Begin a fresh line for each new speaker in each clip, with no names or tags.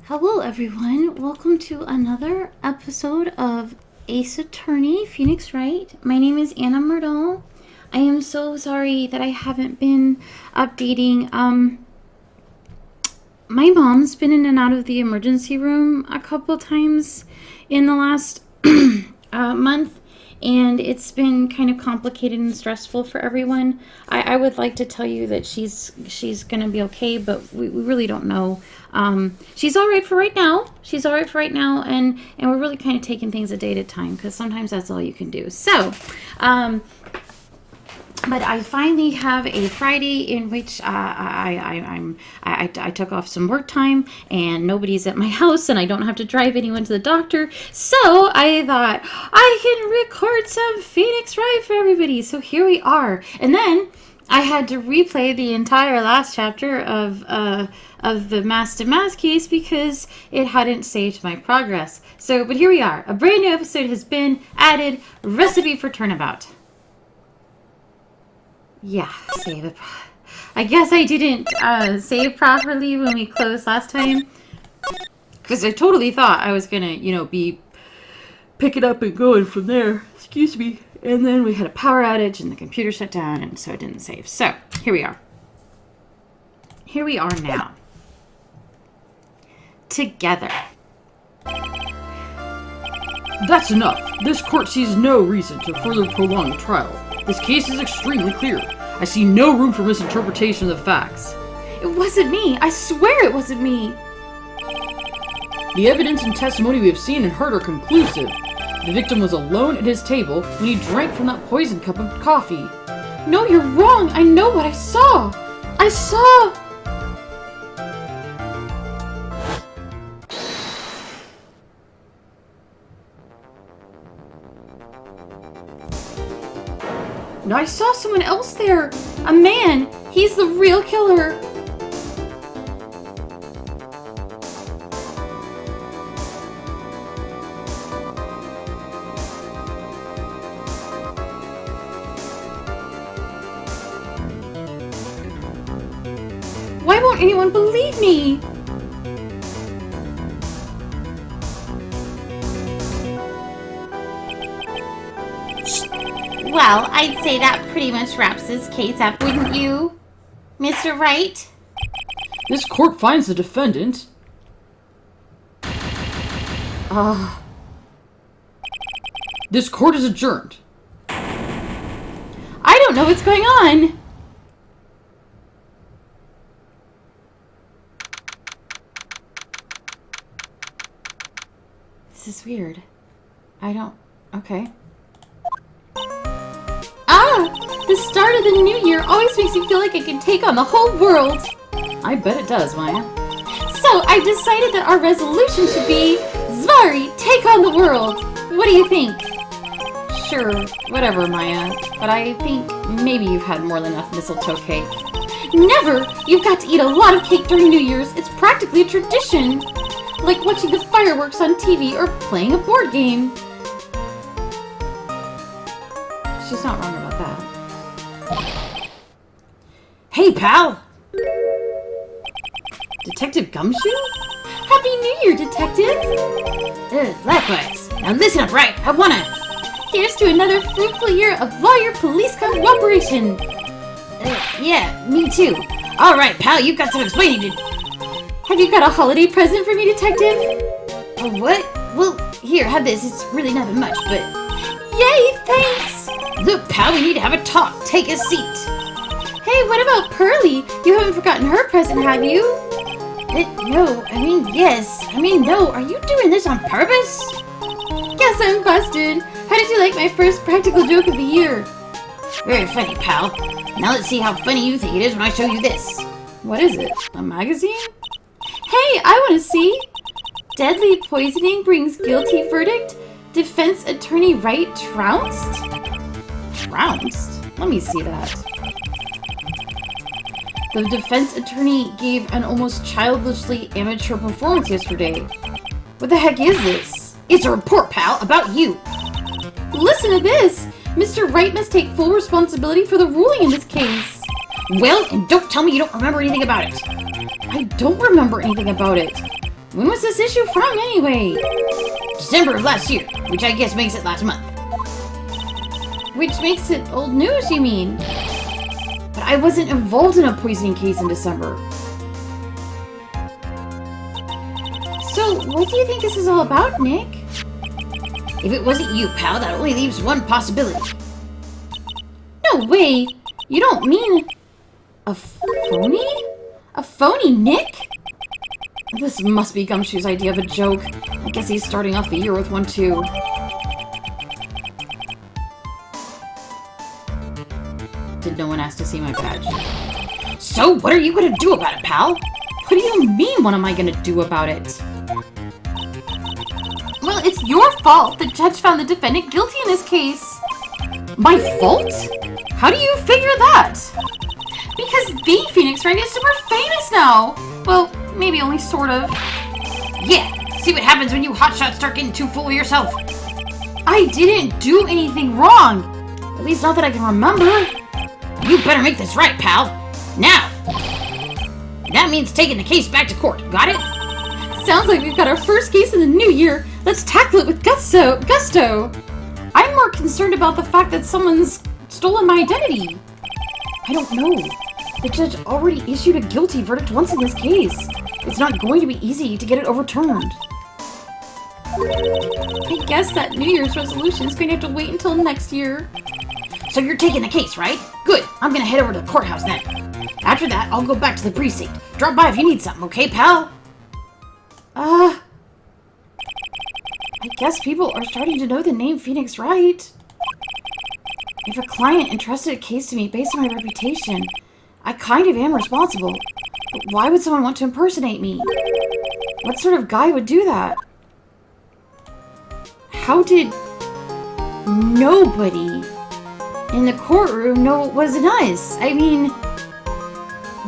Hello everyone, welcome to another episode of Ace Attorney, Phoenix Wright. My name is Anna Myrtle. I am so sorry that I haven't been updating. My mom's been in and out of the emergency room a couple times in the last month, and it's been kind of complicated and stressful for everyone. I would like to tell you that she's gonna be okay, but we really don't know. She's all right for right now. And we're really kind of taking things a day at a time, because sometimes that's all you can do. So, but I finally have a Friday in which I took off some work time and nobody's at my house and I don't have to drive anyone to the doctor. So I thought I can record some Phoenix Wright for everybody. So here we are. And then I had to replay the entire last chapter of the Mass to Mass case because it hadn't saved my progress. So, but here we are. A brand new episode has been added. Recipe for Turnabout. Yeah, save it. I guess I didn't save properly when we closed last time, because I totally thought I was gonna, be picking up and going from there. Excuse me. And then we had a power outage and the computer shut down, and so it didn't save. So here we are. Here we are now. Together.
That's enough. This court sees no reason to further prolong the trial. This case is extremely clear. I see no room for misinterpretation of the facts.
It wasn't me. I swear it wasn't me.
The evidence and testimony we have seen and heard are conclusive. The victim was alone at his table when he drank from that poisoned cup of coffee.
No, you're wrong. I know what I saw. I saw... I saw someone else there. A man. He's the real killer. Why won't anyone believe me? Well, I'd say that pretty much wraps this case up, wouldn't you, Mr. Wright?
This court finds the defendant. This court is adjourned.
I don't know what's going on. This is weird. Okay. The start of the new year always makes me feel like I can take on the whole world.
I bet it does, Maya.
So I decided that our resolution should be, Zvari, take on the world. What do you think?
Sure, whatever, Maya. But I think maybe you've had more than enough mistletoe cake.
Never! You've got to eat a lot of cake during New Year's. It's practically a tradition. Like watching the fireworks on TV or playing a board game.
She's not wrong about that. Hey, pal! Detective Gumshoe?
Happy New Year, Detective!
Likewise. Now listen up, Wright. I wanna...
Here's to another fruitful year of lawyer-police cooperation!
Yeah, me too. Alright, pal, you've got some explaining to do.
Have you got a holiday present for me, Detective?
What? Well, here, have this. It's really nothing much, but...
Yay, thanks!
Look, pal, we need to have a talk. Take a seat.
Hey, what about Pearlie? You haven't forgotten her present, have you?
Yes. No, are you doing this on purpose?
Guess I'm busted. How did you like my first practical joke of the year?
Very funny, pal. Now let's see how funny you think it is when I show you this.
What is it? A magazine? Hey, I want to see. Deadly poisoning brings guilty verdict. Defense attorney Wright trounced?
Trounced? Let me see that.
The defense attorney gave an almost childishly amateur performance yesterday. What the heck is this?
It's a report, pal, about you.
Listen to this. Mr. Wright must take full responsibility for the ruling in this case.
Well, and don't tell me you don't remember anything about it.
I don't remember anything about it. When was this issue from, anyway?
December of last year, which I guess makes it last month.
Which makes it old news, you mean? But I wasn't involved in a poisoning case in December. So, what do you think this is all about, Nick?
If it wasn't you, pal, that only leaves one possibility.
No way! You don't mean... a phony? A phony Nick? This must be Gumshoe's idea of a joke. I guess he's starting off the year with one, too. Did no one ask to see my badge?
So, what are you gonna do about it, pal?
What do you mean, what am I gonna do about it? Well, it's your fault. The judge found the defendant guilty in this case.
My fault? How do you figure that?
Because the Phoenix Wright is super famous now. Well, maybe only sort of.
Yeah, see what happens when you hotshots start getting too full of yourself.
I didn't do anything wrong. At least not that I can remember.
You better make this right, pal. Now! That means taking the case back to court. Got it?
Sounds like we've got our first case in the new year. Let's tackle it with gusto. I'm more concerned about the fact that someone's stolen my identity. I don't know. The judge already issued a guilty verdict once in this case. It's not going to be easy to get it overturned. I guess that New Year's resolution is going to have to wait until next year.
So you're taking the case, right? Good. I'm gonna head over to the courthouse then. After that, I'll go back to the precinct. Drop by if you need something, okay, pal?
I guess people are starting to know the name Phoenix Wright. If a client entrusted a case to me based on my reputation, I kind of am responsible. But why would someone want to impersonate me? What sort of guy would do that? How did nobody in the courtroom know it wasn't us? I mean,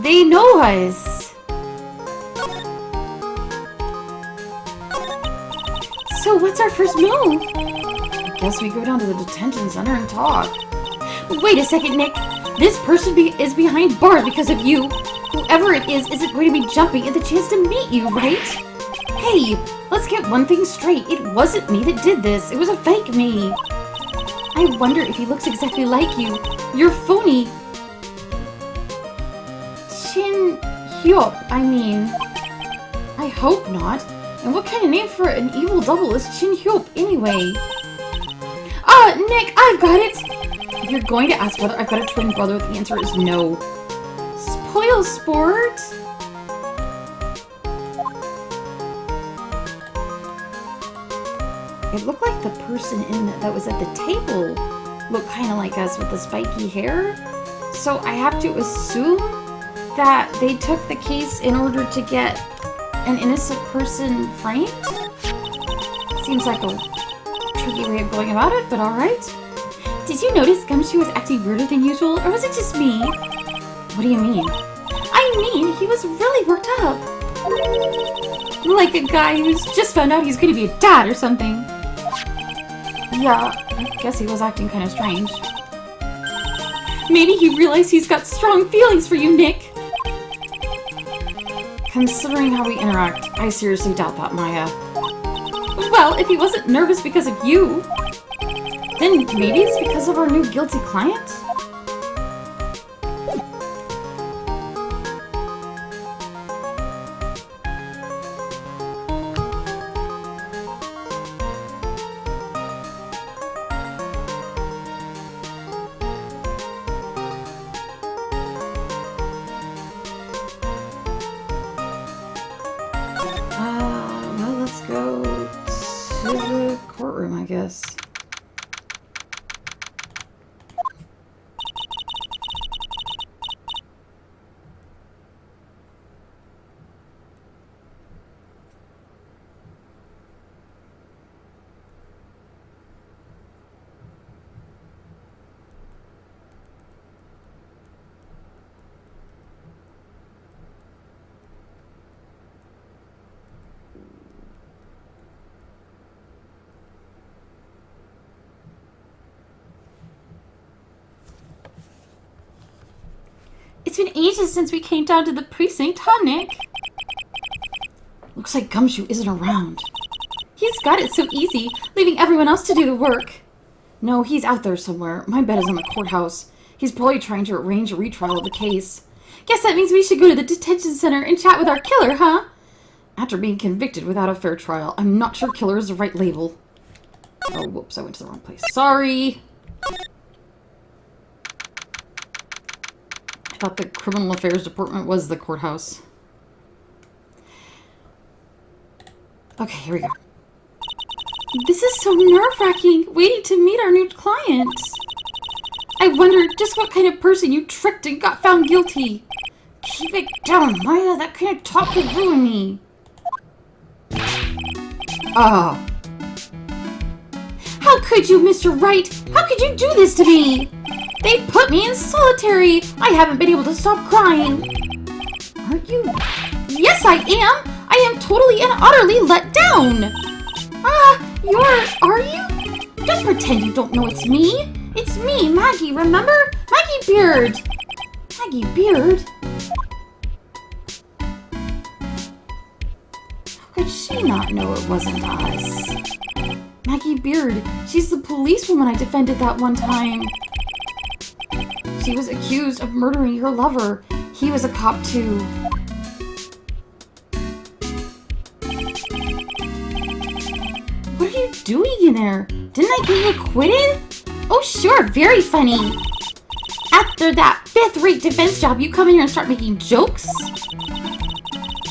they know us. So what's our first move? I guess we go down to the detention center and talk. Wait a second, Nick. This person is behind bars because of you. Whoever it is isn't going to be jumping at the chance to meet you, right? Hey, let's get one thing straight. It wasn't me that did this. It was a fake me. I wonder if he looks exactly like you. You're phony. Chin Hyop, I mean. I hope not. And what kind of name for an evil double is Chin Hyop anyway? Nick, I've got it! If you're going to ask whether I've got a twin brother, the answer is no. Spoil sport? It looked like the person that was at the table looked kind of like us with the spiky hair. So I have to assume that they took the case in order to get an innocent person framed? Seems like a tricky way of going about it, but alright. Did you notice Gumshoe was acting weirder than usual, or was it just me? What do you mean? I mean, he was really worked up. Like a guy who's just found out he's going to be a dad or something. Yeah, I guess he was acting kind of strange. Maybe he realized he's got strong feelings for you, Nick. Considering how we interact, I seriously doubt that, Maya. Well, if he wasn't nervous because of you, then maybe it's because of our new guilty client? Well, let's go to the courtroom, I guess. It's been ages since we came down to the precinct, huh, Nick? Looks like Gumshoe isn't around. He's got it so easy, leaving everyone else to do the work. No, he's out there somewhere. My bet is on the courthouse. He's probably trying to arrange a retrial of the case. Guess that means we should go to the detention center and chat with our killer, huh? After being convicted without a fair trial, I'm not sure killer is the right label. Oh, whoops, I went to the wrong place. Sorry! I thought the Criminal Affairs Department was the courthouse. Okay, here we go. This is so nerve-wracking, waiting to meet our new client. I wonder just what kind of person you tricked and got found guilty. Keep it down, Maya. That kind of talk could ruin me. Oh. How could you, Mr. Wright? How could you do this to me? They put me in solitary. I haven't been able to stop crying. Aren't you? Yes, I am. I am totally and utterly let down. Are you? Don't pretend you don't know it's me. It's me, Maggie, remember? Maggie Beard. Maggie Beard? How could she not know it wasn't us? Maggie Beard. She's the policewoman I defended that one time. She was accused of murdering her lover. He was a cop too. What are you doing in there? Didn't I get you acquitted? Oh sure, very funny. After that 5th-rate defense job, you come in here and start making jokes?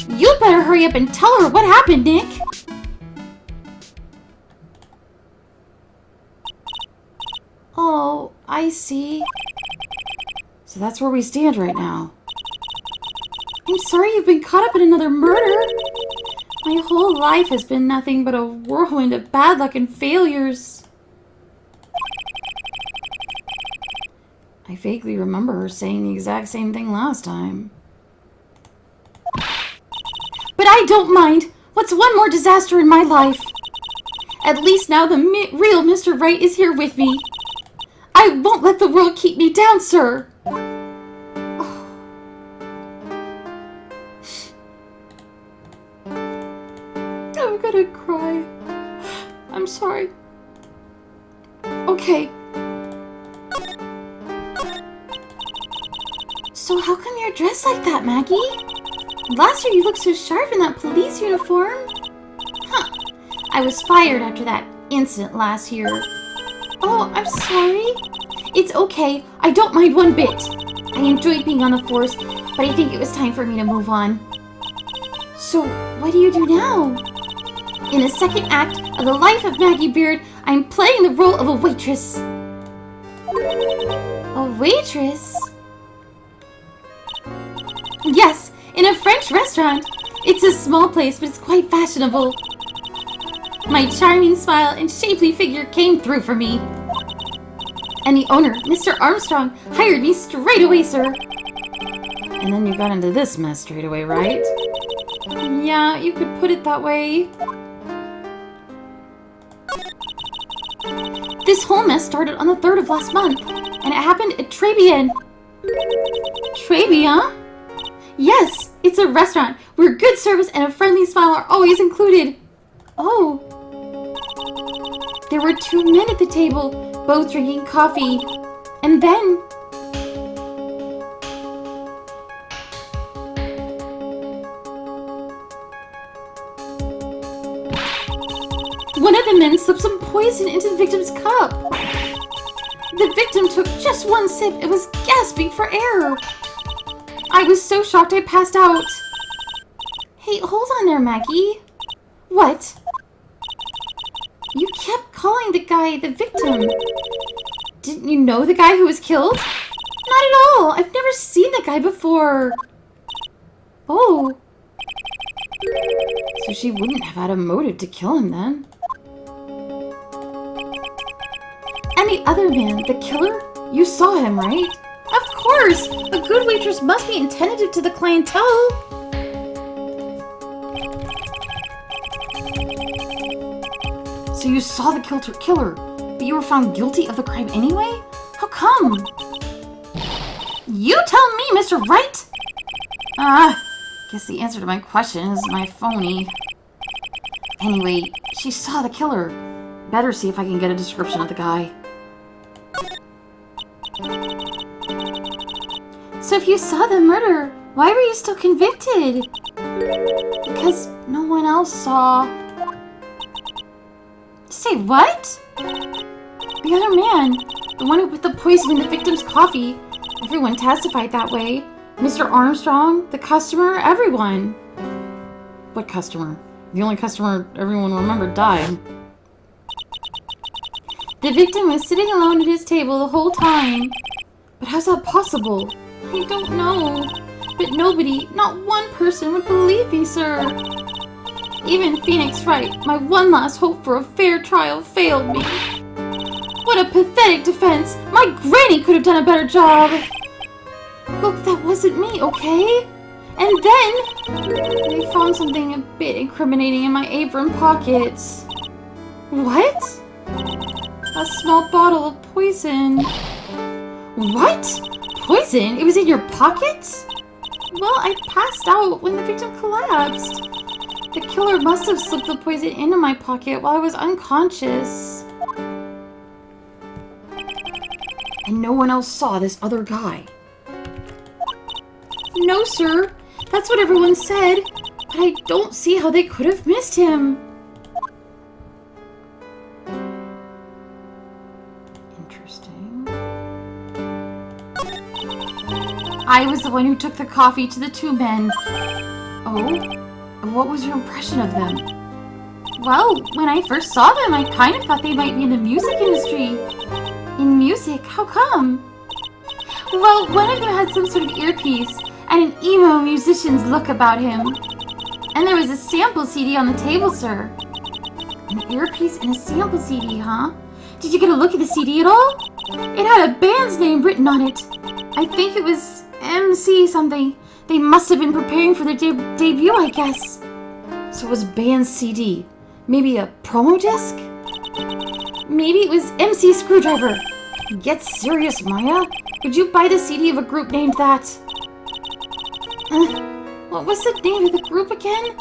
You better hurry up and tell her what happened, Nick. Oh, I see. So that's where we stand right now. I'm sorry you've been caught up in another murder. My whole life has been nothing but a whirlwind of bad luck and failures. I vaguely remember her saying the exact same thing last time. But I don't mind. What's one more disaster in my life? At least now the real Mr. Wright is here with me. I won't let the world keep me down, sir. Oh. I'm gonna cry. I'm sorry. Okay. So how come you're dressed like that, Maggie? Last year you looked so sharp in that police uniform. Huh. I was fired after that incident last year. Oh, I'm sorry. It's okay. I don't mind one bit. I enjoyed being on the force, but I think it was time for me to move on. So, what do you do now? In the second act of the life of Maggie Beard, I'm playing the role of a waitress. A waitress? Yes, in a French restaurant. It's a small place, but it's quite fashionable. My charming smile and shapely figure came through for me. And the owner, Mr. Armstrong, hired me straight away, sir. And then you got into this mess straight away, right? Yeah, you could put it that way. This whole mess started on the 3rd of last month, and it happened at Trebian. Trebian? Yes, it's a restaurant where good service and a friendly smile are always included. Oh. There were 2 men at the table, both drinking coffee. And then... one of the men slipped some poison into the victim's cup. The victim took just one sip and was gasping for air. I was so shocked I passed out. Hey, hold on there, Maggie. What? You kept calling the guy the victim. Didn't you know the guy who was killed? Not at all. I've never seen the guy before. Oh. So she wouldn't have had a motive to kill him then. And the other man, the killer? You saw him, right? Of course! A good waitress must be attentive to the clientele. So you saw the killer, but you were found guilty of the crime anyway? How come? You tell me, Mr. Wright! Guess the answer to my question is my phony. Anyway, she saw the killer. Better see if I can get a description of the guy. So if you saw the murder, why were you still convicted? Because no one else saw. Say what? The other man, the one who put the poison in the victim's coffee. Everyone testified that way. Mr. Armstrong, the customer, everyone. What customer? The only customer everyone remembered died. The victim was sitting alone at his table the whole time. But how's that possible? I don't know. But nobody, not one person would believe me, sir. Even Phoenix Wright, my one last hope for a fair trial, failed me. What a pathetic defense! My granny could have done a better job! Look, that wasn't me, okay? And then, they found something a bit incriminating in my apron pockets. What? A small bottle of poison. What? Poison? It was in your pocket? Well, I passed out when the victim collapsed. The killer must have slipped the poison into my pocket while I was unconscious. And no one else saw this other guy. No, sir. That's what everyone said. But I don't see how they could have missed him. Interesting. I was the one who took the coffee to the two men. Oh? What was your impression of them? Well, when I first saw them, I kind of thought they might be in the music industry. In music? How come? Well, one of them had some sort of earpiece and an emo musician's look about him. And there was a sample CD on the table, sir. An earpiece and a sample CD, huh? Did you get a look at the CD at all? It had a band's name written on it. I think it was MC something. They must have been preparing for their debut, I guess. So it was band CD. Maybe a promo disc? Maybe it was MC Screwdriver. Get serious, Maya. Would you buy the CD of a group named that? What was the name of the group again?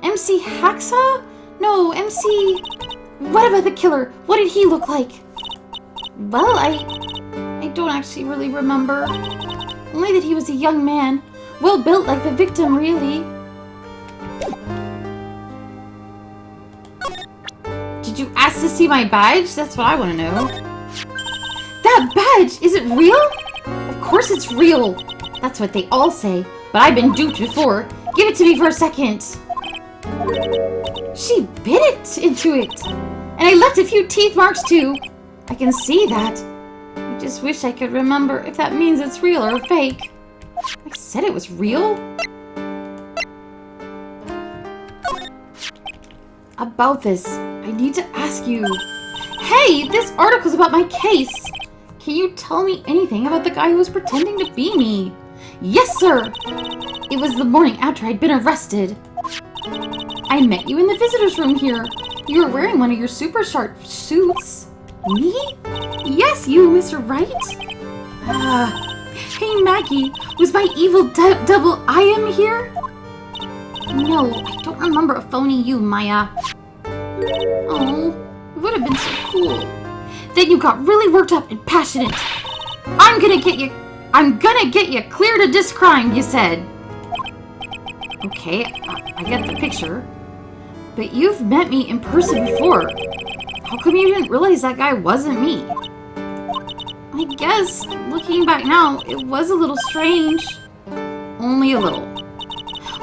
MC Hacksaw? No, MC... What about the killer? What did he look like? Well, I don't actually really remember. Only that he was a young man. Well built like the victim, really. Did you ask to see my badge? That's what I want to know. That badge! Is it real? Of course it's real. That's what they all say. But I've been duped before. Give it to me for a second. She bit it into it. And I left a few teeth marks too. I can see that. I just wish I could remember if that means it's real or fake. I said it was real. About this, I need to ask you. Hey, this article's about my case. Can you tell me anything about the guy who was pretending to be me? Yes, sir. It was the morning after I'd been arrested. I met you in the visitor's room here. You were wearing one of your super sharp suits. Me? Yes, you, Mr. Wright. Hey, Maggie, was my evil double I am here? No, I don't remember a phony you, Maya. Oh, it would have been so cool. Then you got really worked up and passionate. I'm gonna get you cleared of this crime, you said. Okay, I get the picture. But you've met me in person before. How come you didn't realize that guy wasn't me? I guess, looking back now, it was a little strange. Only a little.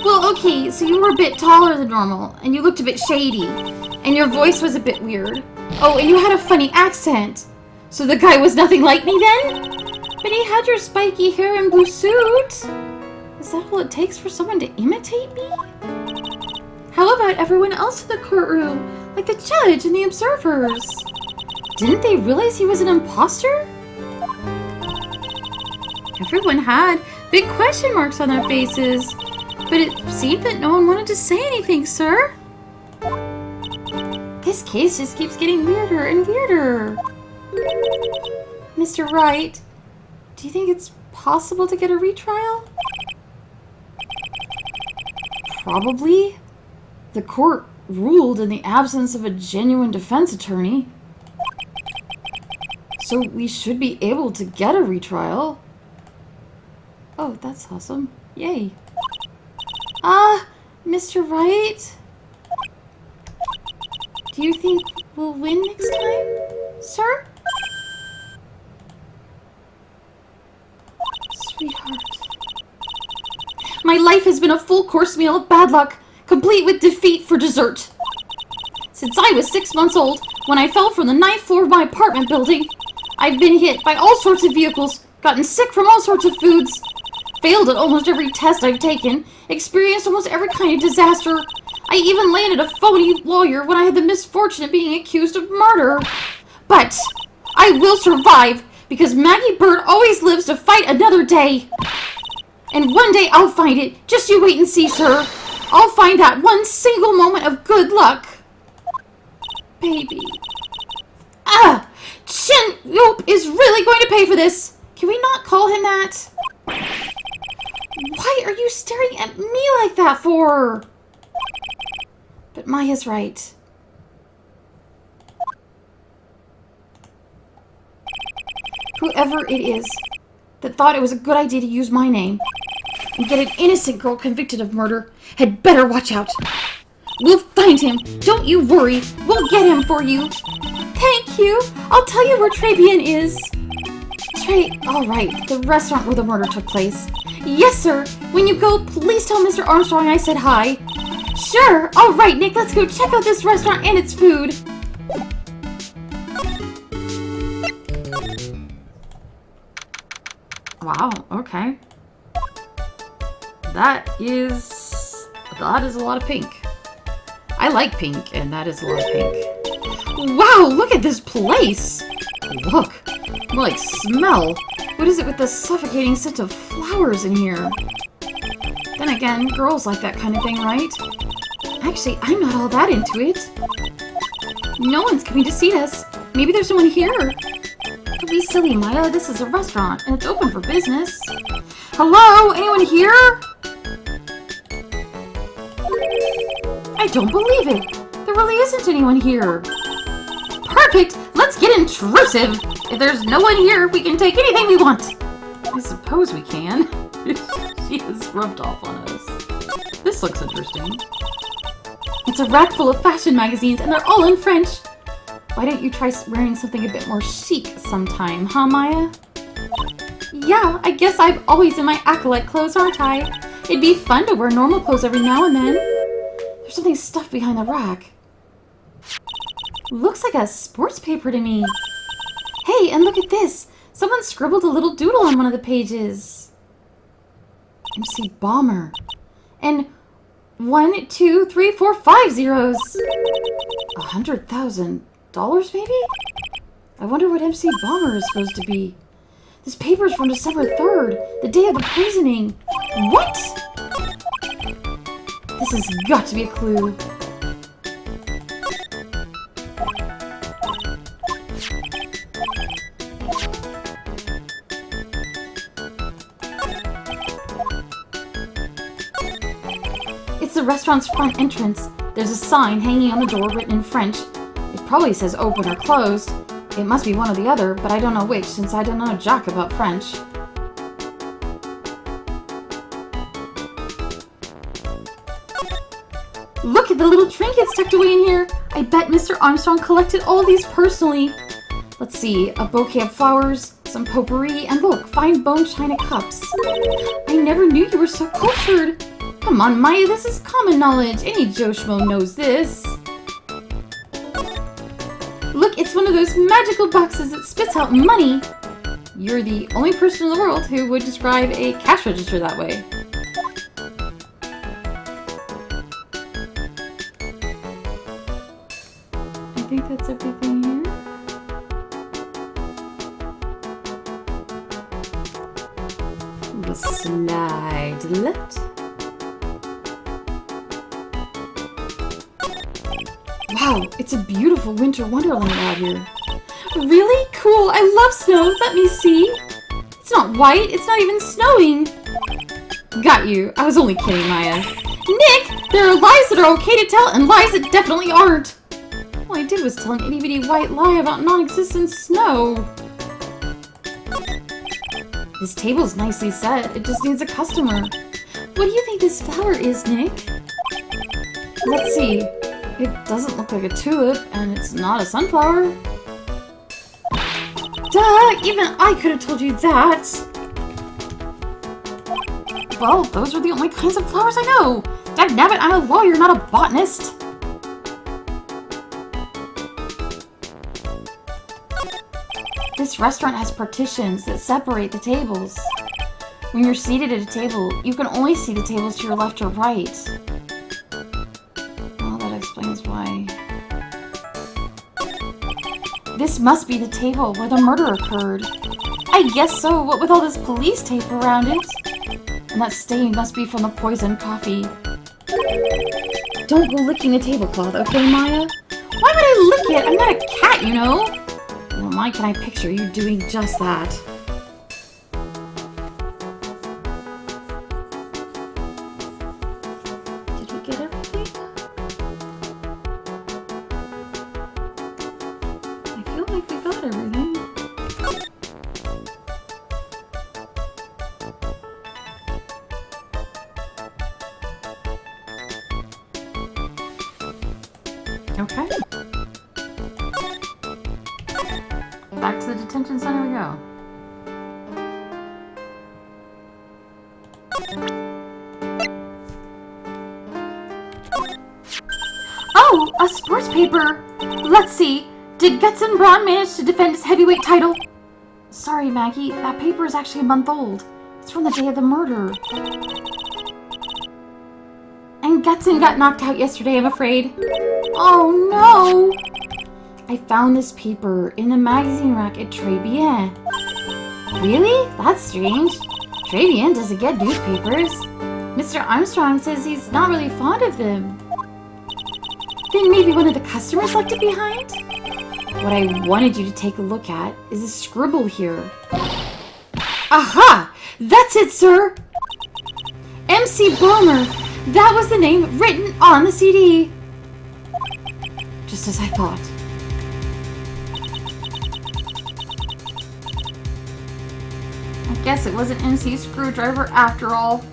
Well, okay, so you were a bit taller than normal, and you looked a bit shady, and your voice was a bit weird. Oh, and you had a funny accent. So the guy was nothing like me then? But he had your spiky hair and blue suit. Is that all it takes for someone to imitate me? How about everyone else in the courtroom? Like the judge and the observers? Didn't they realize he was an imposter? Everyone had big question marks on their faces. But it seemed that no one wanted to say anything, sir. This case just keeps getting weirder and weirder. Mr. Wright, do you think it's possible to get a retrial? Probably. The court ruled in the absence of a genuine defense attorney. So we should be able to get a retrial. Oh, that's awesome. Yay. Mr. Wright? Do you think we'll win next time, sir? Sweetheart. My life has been a full course meal of bad luck, complete with defeat for dessert. Since I was 6 months old, when I fell from the 9th floor of my apartment building, I've been hit by all sorts of vehicles, gotten sick from all sorts of foods, failed at almost every test I've taken, experienced almost every kind of disaster. I even landed a phony lawyer when I had the misfortune of being accused of murder. But I will survive, because Maggie Bird always lives to fight another day. And one day I'll find it. Just you wait and see, sir. I'll find that one single moment of good luck. Baby. Chin Yope is really going to pay for this. Can we not call him that? Why are you staring at me like that for? But Maya's right. Whoever it is that thought it was a good idea to use my name and get an innocent girl convicted of murder had better watch out. We'll find him. Don't you worry. We'll get him for you. Thank you. I'll tell you where Trabian is. All right. The restaurant where the murder took place. Yes, sir. When you go, please tell Mr. Armstrong I said hi. Sure. All right, Nick. Let's go check out this restaurant and its food. Wow. Okay. That is a lot of pink. I like pink, and that is a lot of pink. Wow, look at this place! Look, more like smell. What is it with the suffocating scent of flowers in here? Then again, girls like that kind of thing, right? Actually, I'm not all that into it. No one's coming to see us. Maybe there's someone here. Don't be silly, Maya. This is a restaurant, and it's open for business. Hello? Anyone here? I don't believe it. There really isn't anyone here. Perfect! Let's get intrusive! If there's no one here, we can take anything we want. I suppose we can. She has rubbed off on us. This looks interesting. It's a rack full of fashion magazines, and they're all in French. Why don't you try wearing something a bit more chic sometime, huh, Maya? Yeah, I guess I'm always in my acolyte clothes, aren't I? It'd be fun to wear normal clothes every now and then. There's something stuffed behind the rack. Looks like a sports paper to me. Hey, and look at this. Someone scribbled a little doodle on one of the pages. MC Bomber. And 1, 2, 3, 4, 5 zeros. $100,000 maybe? I wonder what MC Bomber is supposed to be. This paper's from December 3rd, the day of the poisoning. What? This has got to be a clue. It's the restaurant's front entrance. There's a sign hanging on the door written in French. It probably says open or closed. It must be one or the other, but I don't know which since I don't know jack about French. Look at the little trinkets tucked away in here. I bet Mr. Armstrong collected all of these personally. Let's see, a bouquet of flowers, some potpourri, and look, fine bone china cups. I never knew you were so cultured. Come on, Maya, this is common knowledge. Any Joe Schmo knows this. Look, it's one of those magical boxes that spits out money. You're the only person in the world who would describe a cash register that way. I think that's everything here. We'll slide left. Wow, it's a beautiful winter wonderland out here. Really? Cool, I love snow. Let me see. It's not white, it's not even snowing. Got you. I was only kidding, Maya. Nick, there are lies that are okay to tell and lies that definitely aren't. All I did was tell an itty-bitty white lie about non-existent snow. This table's nicely set. It just needs a customer. What do you think this flower is, Nick? Let's see. It doesn't look like a tulip, and it's not a sunflower. Duh! Even I could have told you that! Well, those are the only kinds of flowers I know! Dagnabbit, I'm a lawyer, not a botanist! This restaurant has partitions that separate the tables. When you're seated at a table, you can only see the tables to your left or right. Well, that explains why. This must be the table where the murder occurred. I guess so, what with all this police tape around it. And that stain must be from the poisoned coffee. Don't go licking the tablecloth, okay, Maya? Why would I lick it? I'm not a cat, you know? Well, why can I picture you doing just that? Did we get everything? I feel like we got everything. Okay. Back to the detention center we go. Oh, a sports paper! Let's see. Did Guts and Braun manage to defend his heavyweight title? Sorry, Maggie. That paper is actually a month old. It's from the day of the murder. And Gutson got knocked out yesterday, I'm afraid. Oh, no! I found this paper in the magazine rack at Très Bien. Really? That's strange. Très Bien doesn't get newspapers. Mr. Armstrong says he's not really fond of them. Then maybe one of the customers left it behind? What I wanted you to take a look at is a scribble here. Aha! That's it, sir! MC Boomer! That was the name written on the CD! Just as I thought. I guess it wasn't MC Screwdriver after all.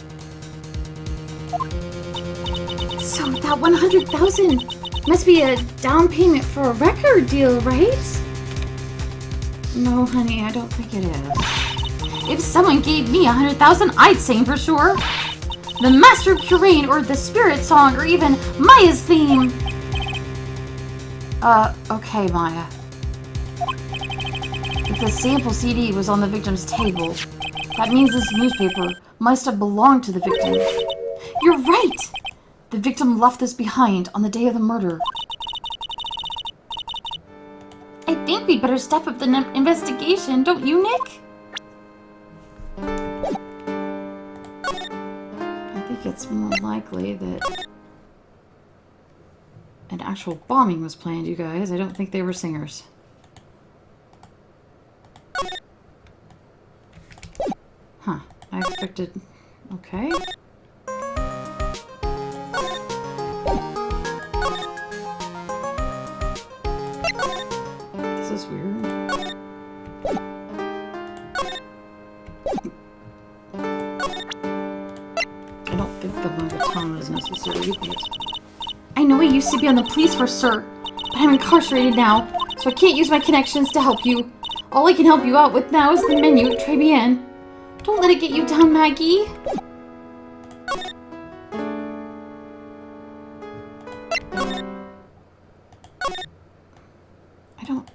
So that 100,000 must be a down payment for a record deal, right? No, honey, I don't think it is. If someone gave me 100,000, I'd sing for sure. The Master of Curane, or the Spirit Song, or even Maya's theme. Okay, Maya. If the sample CD was on the victim's table, that means this newspaper must have belonged to the victim. You're right! The victim left this behind on the day of the murder. I think we'd better step up the investigation, don't you, Nick? I think it's more likely that an actual bombing was planned, you guys. I don't think they were singers. Huh. I expected... Okay. This is weird. I don't think the Magatama is necessary, but... I know I used to be on the police force, sir, but I'm incarcerated now, so I can't use my connections to help you. All I can help you out with now is the menu at Très Bien. Don't let it get you down, Maggie. I don't...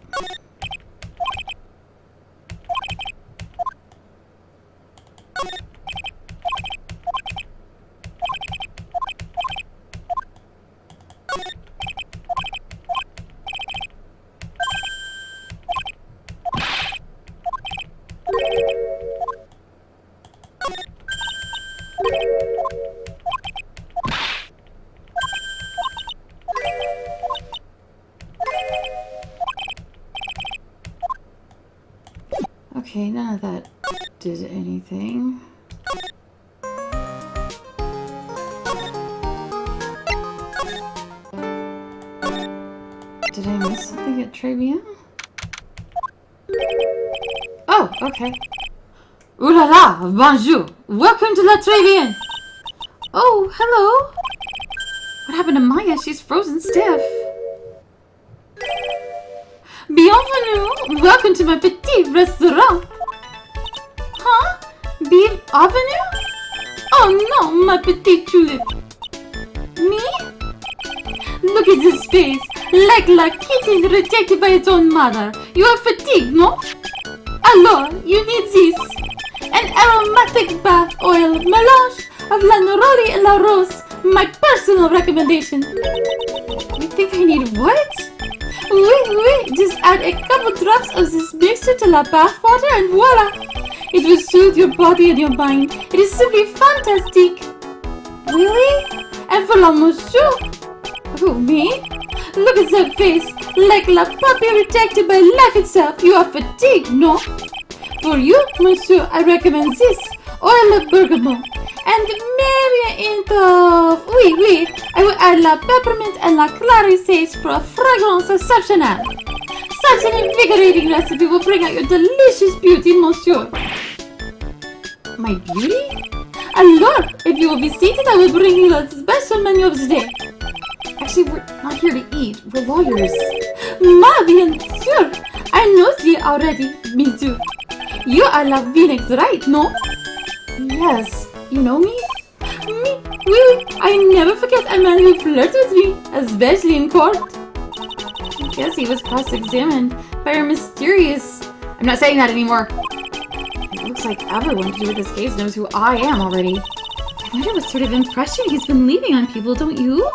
Okay, none of that did anything. Did I miss something at trivia? Oh, okay.
Ooh la la, bonjour. Welcome to La Trivia.
Oh, hello. What happened to Maya? She's frozen stiff.
Bienvenue. Welcome to my petit restaurant.
Huh? Bienvenue?
Oh no, my petite tulip.
Me?
Look at this face, like la kitten rejected by its own mother. You are fatigued, no? Alors, you need this. An aromatic bath oil melange of la neroli and la rose. My personal recommendation.
You think I need what?
Oui, just add a couple drops of this mixture to la bath water and voila. It will soothe your body and your mind. It is simply fantastic.
Really?
And for la monsieur. Who, me? Look at that face, like la puppy rejected by life itself. You are fatigued, no? For you, monsieur, I recommend this, oil of bergamot, and maybe a hint of... Oui, I will add la peppermint and la clary sage for a fragrance exceptional. Such an invigorating recipe will bring out your delicious beauty, monsieur.
My beauty?
Alors, if you will be seated, I will bring you the special menu of the day.
Actually, we're not here to eat. We're lawyers.
Ma bien sûr. I know you already. Me too. You are la Phoenix, right? No?
Yes. You know me?
Me? Oui. I never forget a man who flirts with me, especially in court.
I guess he was cross-examined by our mysterious... I'm not saying that anymore. It looks like everyone to do with this case knows who I am already. I wonder what sort of impression he's been leaving on people, don't you?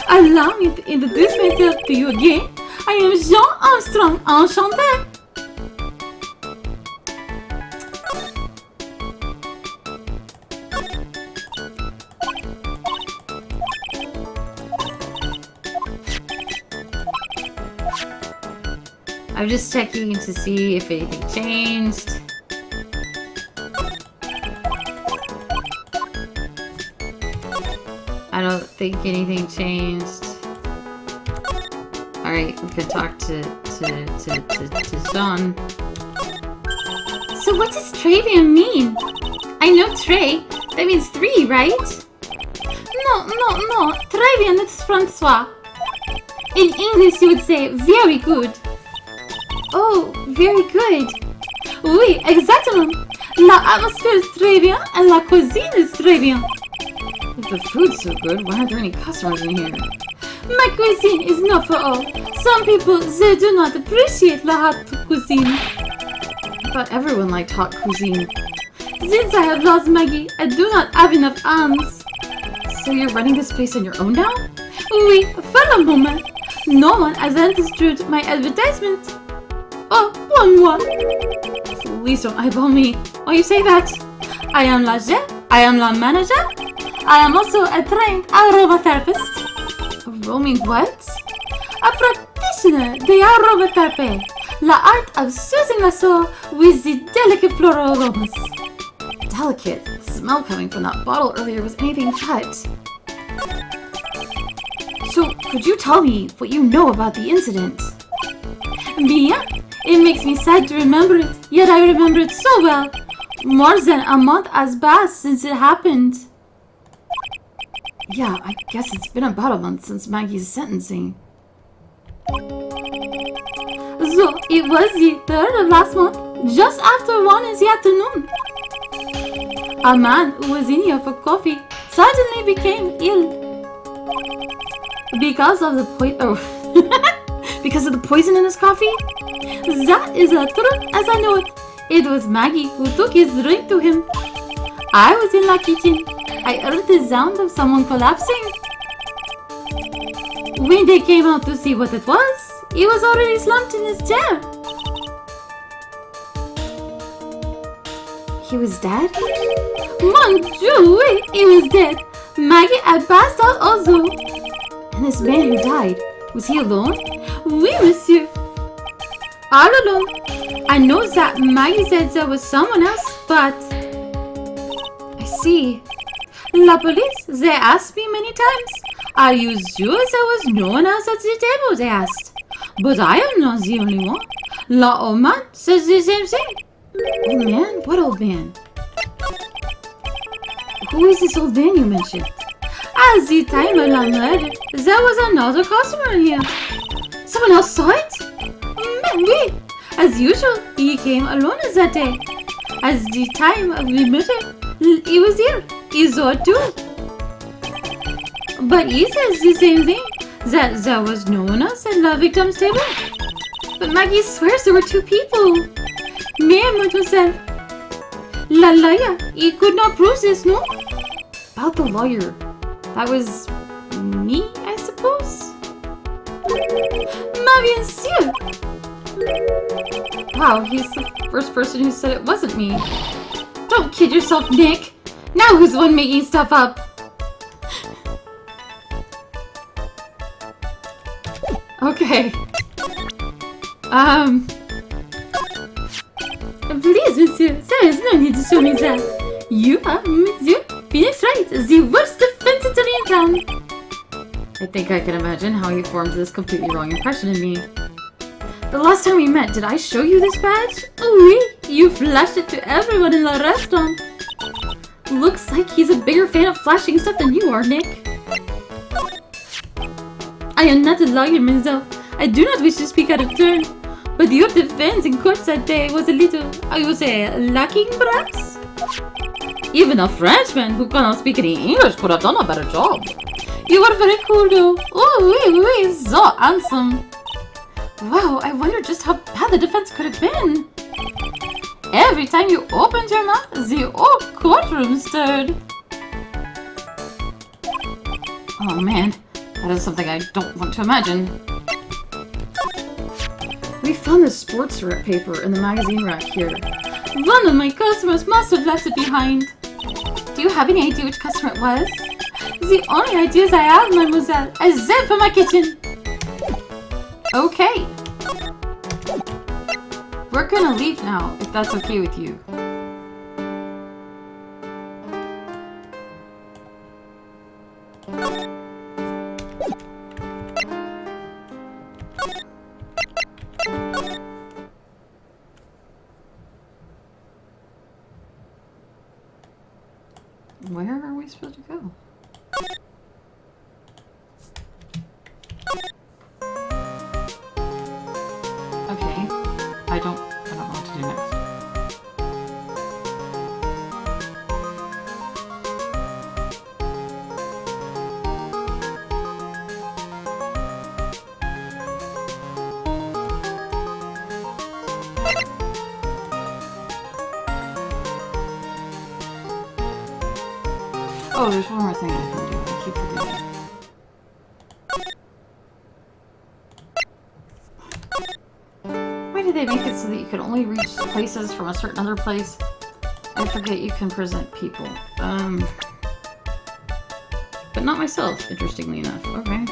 Allow me to introduce myself to you again. I am Jean Armstrong, enchanté.
I'm just checking to see if anything changed. I don't think anything changed. Alright, we can talk to Jean.
So what does Trevian mean? I know Trey. That means 3, right? No. Trevian is Francois. In English you would say very good.
Oh, very good.
Oui, exactement. La atmosphere is très bien and la cuisine is très bien.
If the food's so good, why aren't there any customers in here?
My cuisine is not for all. Some people, they do not appreciate la hot cuisine.
I thought everyone liked hot cuisine.
Since I have lost Maggie, I do not have enough hands.
So you're running this place on your own now?
Oui, for a moment. No one has understood my advertisement. Oh, one more.
Please don't eyeball me. Why you say that?
I am la chef. I am la manager. I am also a trained aromatherapist.
A roaming what?
A practitioner de aromatherapy. La art of soothing the soul with the delicate floral aromas.
Delicate. The smell coming from that bottle earlier was anything but. So, could you tell me what you know about the incident?
Bien. It makes me sad to remember it, yet I remember it so well. More than a month has passed since it happened.
Yeah, I guess it's been about a month since Maggie's sentencing.
So, it was the 3rd of last month, just after 1 in the afternoon. A man who was in here for coffee suddenly became ill. Because of the
Because of the poison in his coffee?
That is the truth as I know it. It was Maggie who took his drink to him. I was in the kitchen. I heard the sound of someone collapsing. When they came out to see what it was, he was already slumped in his chair.
He was dead?
Mon Dieu, oui, he was dead. Maggie had passed out also.
And this man who died, was he alone?
Oui, monsieur. All alone. I know that Maggie said there was someone else, but...
I see.
La police, they asked me many times. Are you sure there was no one else at the table? They asked. But I am not the only one. La old man says the same thing. Old man? What old man? Who is this old man you mentioned? At the time of la murder, there was another customer here. Someone else saw it? Oui. As usual, he came alone that day. At the time of the murder, he was here. He saw it too. But he says the same thing, that there was no one else at la victim's table.
But Maggie swears there were two people.
Mais, mademoiselle, la lawyer, he could not prove this, no?
About the lawyer. That was me, I suppose?
Ma bien sûr.
Wow, he's the first person who said it wasn't me.
Don't kid yourself, Nick. Now who's the one making stuff up?
Okay.
Please, monsieur, there is no need to show me that. You are Monsieur Phoenix Wright, the worst defense attorney in town.
I think I can imagine how you formed this completely wrong impression of me. The last time we met, did I show you this badge?
Oui, you flashed it to everyone in the restaurant.
Looks like he's a bigger fan of flashing stuff than you are, Nick.
I am not a lawyer myself. I do not wish to speak out of turn. But your defense in court that day was a little, I would say, lacking perhaps?
Even a Frenchman who cannot speak any English could have done a better job.
You are very cool though. Oh, oui, so handsome.
Wow, I wonder just how bad the defense could have been.
Every time you opened your mouth, the whole courtroom stirred.
Oh man, that is something I don't want to imagine. We found this sports paper in the magazine rack here.
One of my customers must have left it behind.
Do you have any idea which customer it was?
The only ideas I have, mademoiselle, is that from my kitchen.
Okay. We're gonna leave now, if that's okay with you. Where are we supposed to go? Okay. I don't know what to do next. Oh, there's one more thing I can do. I keep forgetting. Why did they make it so that you could only reach places from a certain other place? I forget you can present people. But not myself, interestingly enough. Okay.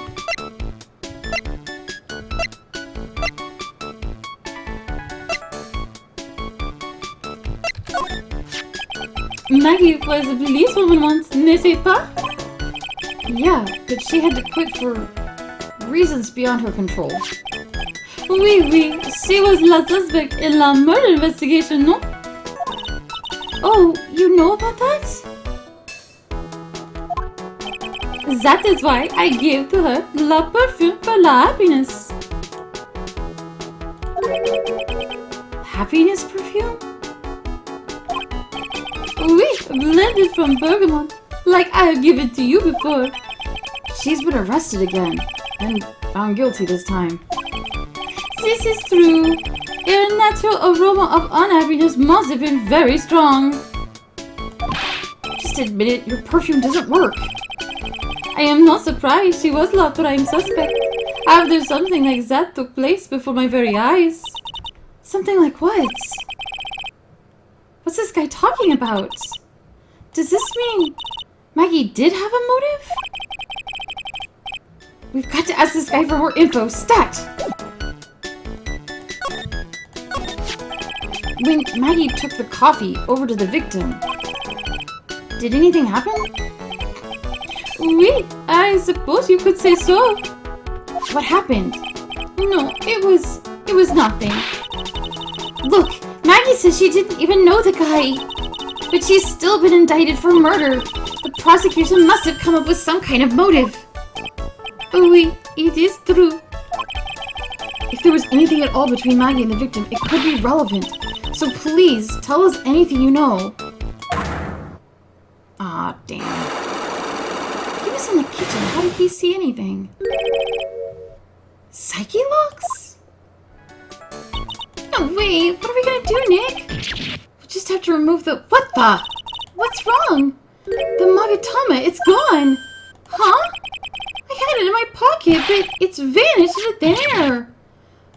Maggie was a policewoman once, n'est-ce pas?
Yeah, but she had to quit for reasons beyond her control.
Oui, she was la suspect in la murder investigation, no?
Oh, you know about that?
That is why I gave to her la perfume for la happiness.
Happiness perfume?
Oui, blended from bergamot, like I have given to you before.
She's been arrested again, and found guilty this time.
This is true. Her natural aroma of unhappiness must have been very strong.
Just admit it, your perfume doesn't work.
I am not surprised she was la prime suspect, after something like that took place before my very eyes.
Something like what? What's this guy talking about? Does this mean Maggie did have a motive? We've got to ask this guy for more info. Stat! When Maggie took the coffee over to the victim, did anything happen?
Oui, I suppose you could say so.
What happened?
No, it was nothing.
Look, Maggie says she didn't even know the guy. But she's still been indicted for murder. The prosecution must have come up with some kind of motive.
Oui, it is true.
If there was anything at all between Maggie and the victim, it could be relevant. So please, tell us anything you know. Ah, damn. He was in the kitchen. How did he see anything? Psyche locks?
No, wait, what are we gonna do, Nick?
We'll just have to remove the... What the?
What's wrong? The Magatama, it's gone. Huh? I had it in my pocket, but it's vanished into thin air.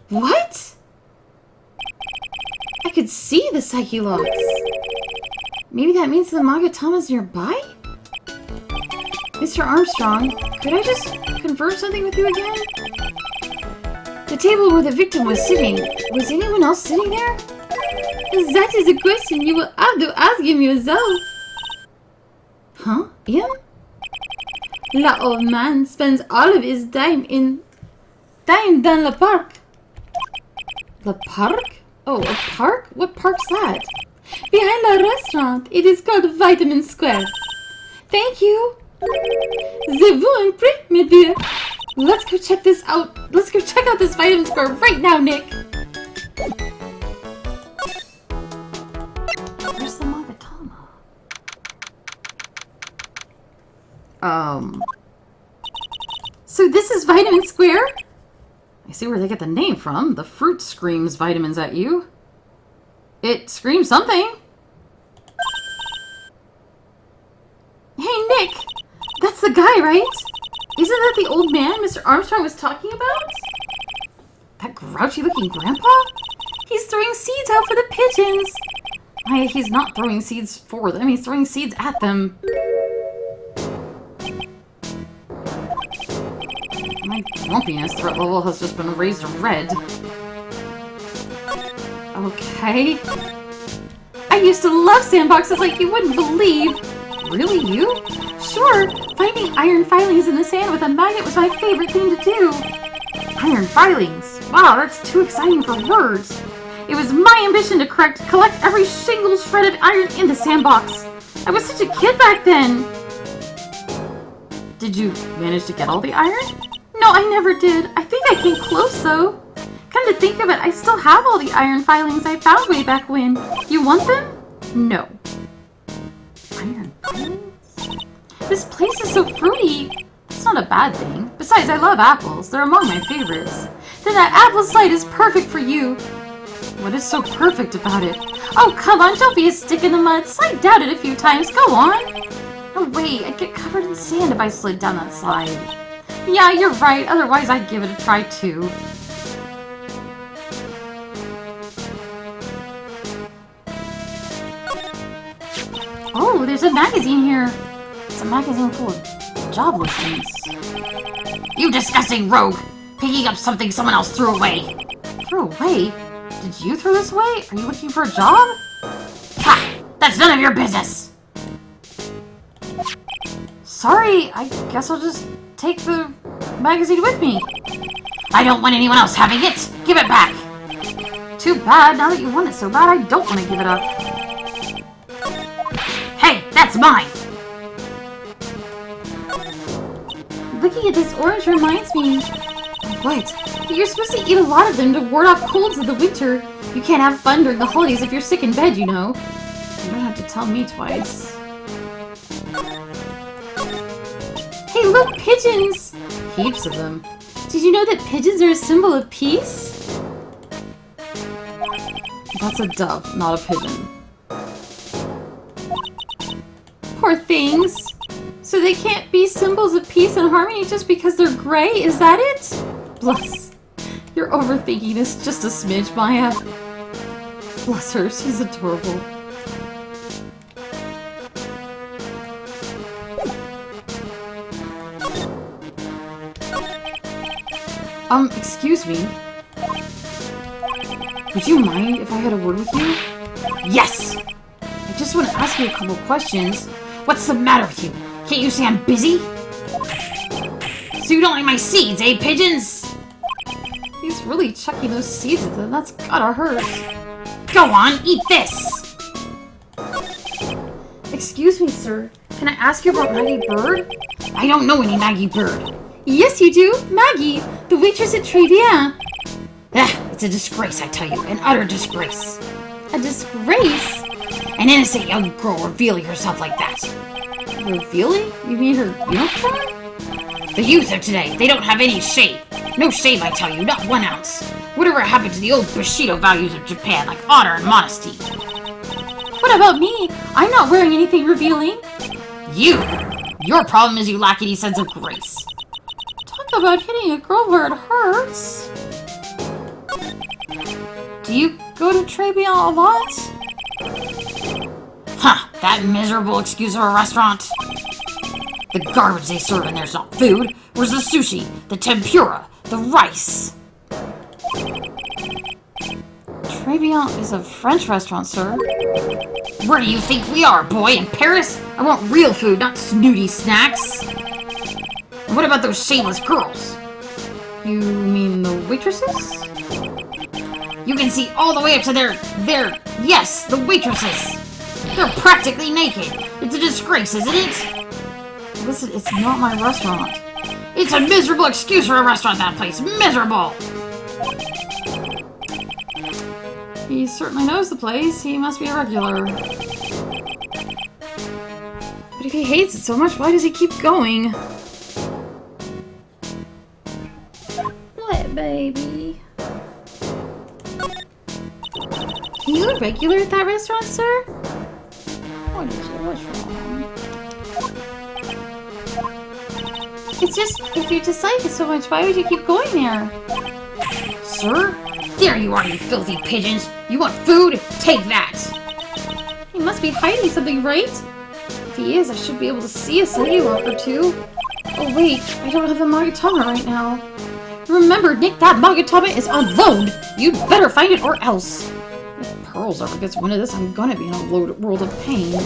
What? I could see the Psyche locks. Maybe that means the Magatama's nearby? Mr. Armstrong, could I just confirm something with you again? The table where the victim was sitting, was anyone else sitting there?
That is a question you will have to ask him yourself.
Huh? Him?
That old man spends all of his time down the park.
The park? Oh, a park? What park's that?
Behind the restaurant. It is called Vitamin Square.
Thank you.
Je vous en prie, mes dear. Let's go check this out. Let's go check out this Vitamin Square right now, Nick.
Where's the Magatama?
So this is Vitamin Square?
I see where they get the name from. The fruit screams vitamins at you. It screams something.
Hey, Nick. That's the guy, right? Isn't that the old man Mr. Armstrong was talking about?
That grouchy-looking grandpa?
He's throwing seeds out for the pigeons.
He's not throwing seeds for them. He's throwing seeds at them. My grumpiness threat level has just been raised to red. Okay.
I used to love sandboxes like you wouldn't believe.
Really, you?
Sure. Finding iron filings in the sand with a magnet was my favorite thing to do.
Iron filings? Wow, that's too exciting for words.
It was my ambition to collect every single shred of iron in the sandbox. I was such a kid back then.
Did you manage to get all the iron?
No, I never did. I think I came close, though. Come to think of it, I still have all the iron filings I found way back when. You want them?
No. Iron filings?
This place is so fruity.
It's not a bad thing. Besides, I love apples. They're among my favorites.
Then that apple slide is perfect for you.
What is so perfect about it?
Oh, come on, don't be a stick in the mud. Slide down it a few times. Go on.
No, wait. I'd get covered in sand if I slid down that slide.
Yeah, you're right. Otherwise, I'd give it a try, too.
Oh, there's a magazine here. It's a magazine full of job listings. You disgusting rogue! Picking up something someone else threw away. Threw away? Did you throw this away? Are you looking for a job? Ha! That's none of your business! Sorry, I guess I'll just take the magazine with me. I don't want anyone else having it! Give it back! Too bad, now that you want it so bad, I don't want to give it up. Hey, that's mine!
Looking at this orange reminds me...
What?
You're supposed to eat a lot of them to ward off colds of the winter. You can't have fun during the holidays if you're sick in bed, you know.
You don't have to tell me twice.
Hey, look, pigeons!
Heaps of them.
Did you know that pigeons are a symbol of peace?
That's a dove, not a pigeon.
Poor things. So they can't be symbols of peace and harmony just because they're gray? Is that it?
Bless. You're overthinking this just a smidge, Maya. Bless her, she's adorable. Excuse me. Would you mind if I had a word with you? Yes! I just want to ask you a couple questions. What's the matter with you? Can't you see I'm busy? So you don't like my seeds, eh, pigeons?
He's really chucking those seeds at them. That's gotta hurt.
Go on, eat this!
Excuse me, sir. Can I ask you about Maggie Bird?
I don't know any Maggie Bird.
Yes, you do. Maggie, the waitress at Très
It's a disgrace, I tell you. An utter disgrace.
A disgrace?
An innocent young girl revealing herself like that.
Revealing? You mean her uniform?
The youth of today, they don't have any shame. No shame, I tell you, not 1 ounce. Whatever happened to the old Bushido values of Japan, like honor and modesty?
What about me? I'm not wearing anything revealing.
Your problem is you lack any sense of grace.
Talk about hitting a girl where it hurts. Do you go to Très a lot?
Huh, that miserable excuse of a restaurant. The garbage they serve in there's not food. Where's the sushi, the tempura, the rice?
Très is a French restaurant, sir.
Where do you think we are, boy? In Paris? I want real food, not snooty snacks. And what about those shameless girls?
You mean the waitresses?
You can see all the way up to yes, the waitresses. They're practically naked. It's a disgrace, isn't it?
Listen, it's not my restaurant.
It's a miserable excuse for a restaurant, that place. Miserable!
He certainly knows the place. He must be a regular. But if he hates it so much, why does he keep going? What, baby? Are you a regular at that restaurant, sir? What is it? What's wrong? It's just, if you dislike it so much, why would you keep going there?
Sir? There you are, you filthy pigeons! You want food? Take that!
He must be hiding something, right? If he is, I should be able to see a sidewalk or two. Oh wait, I don't have the Magatama right now. Remember, Nick, that Magatama is on loan! You'd better find it or else! If Pearls ever gets wind of this, I'm gonna be in a world of pain.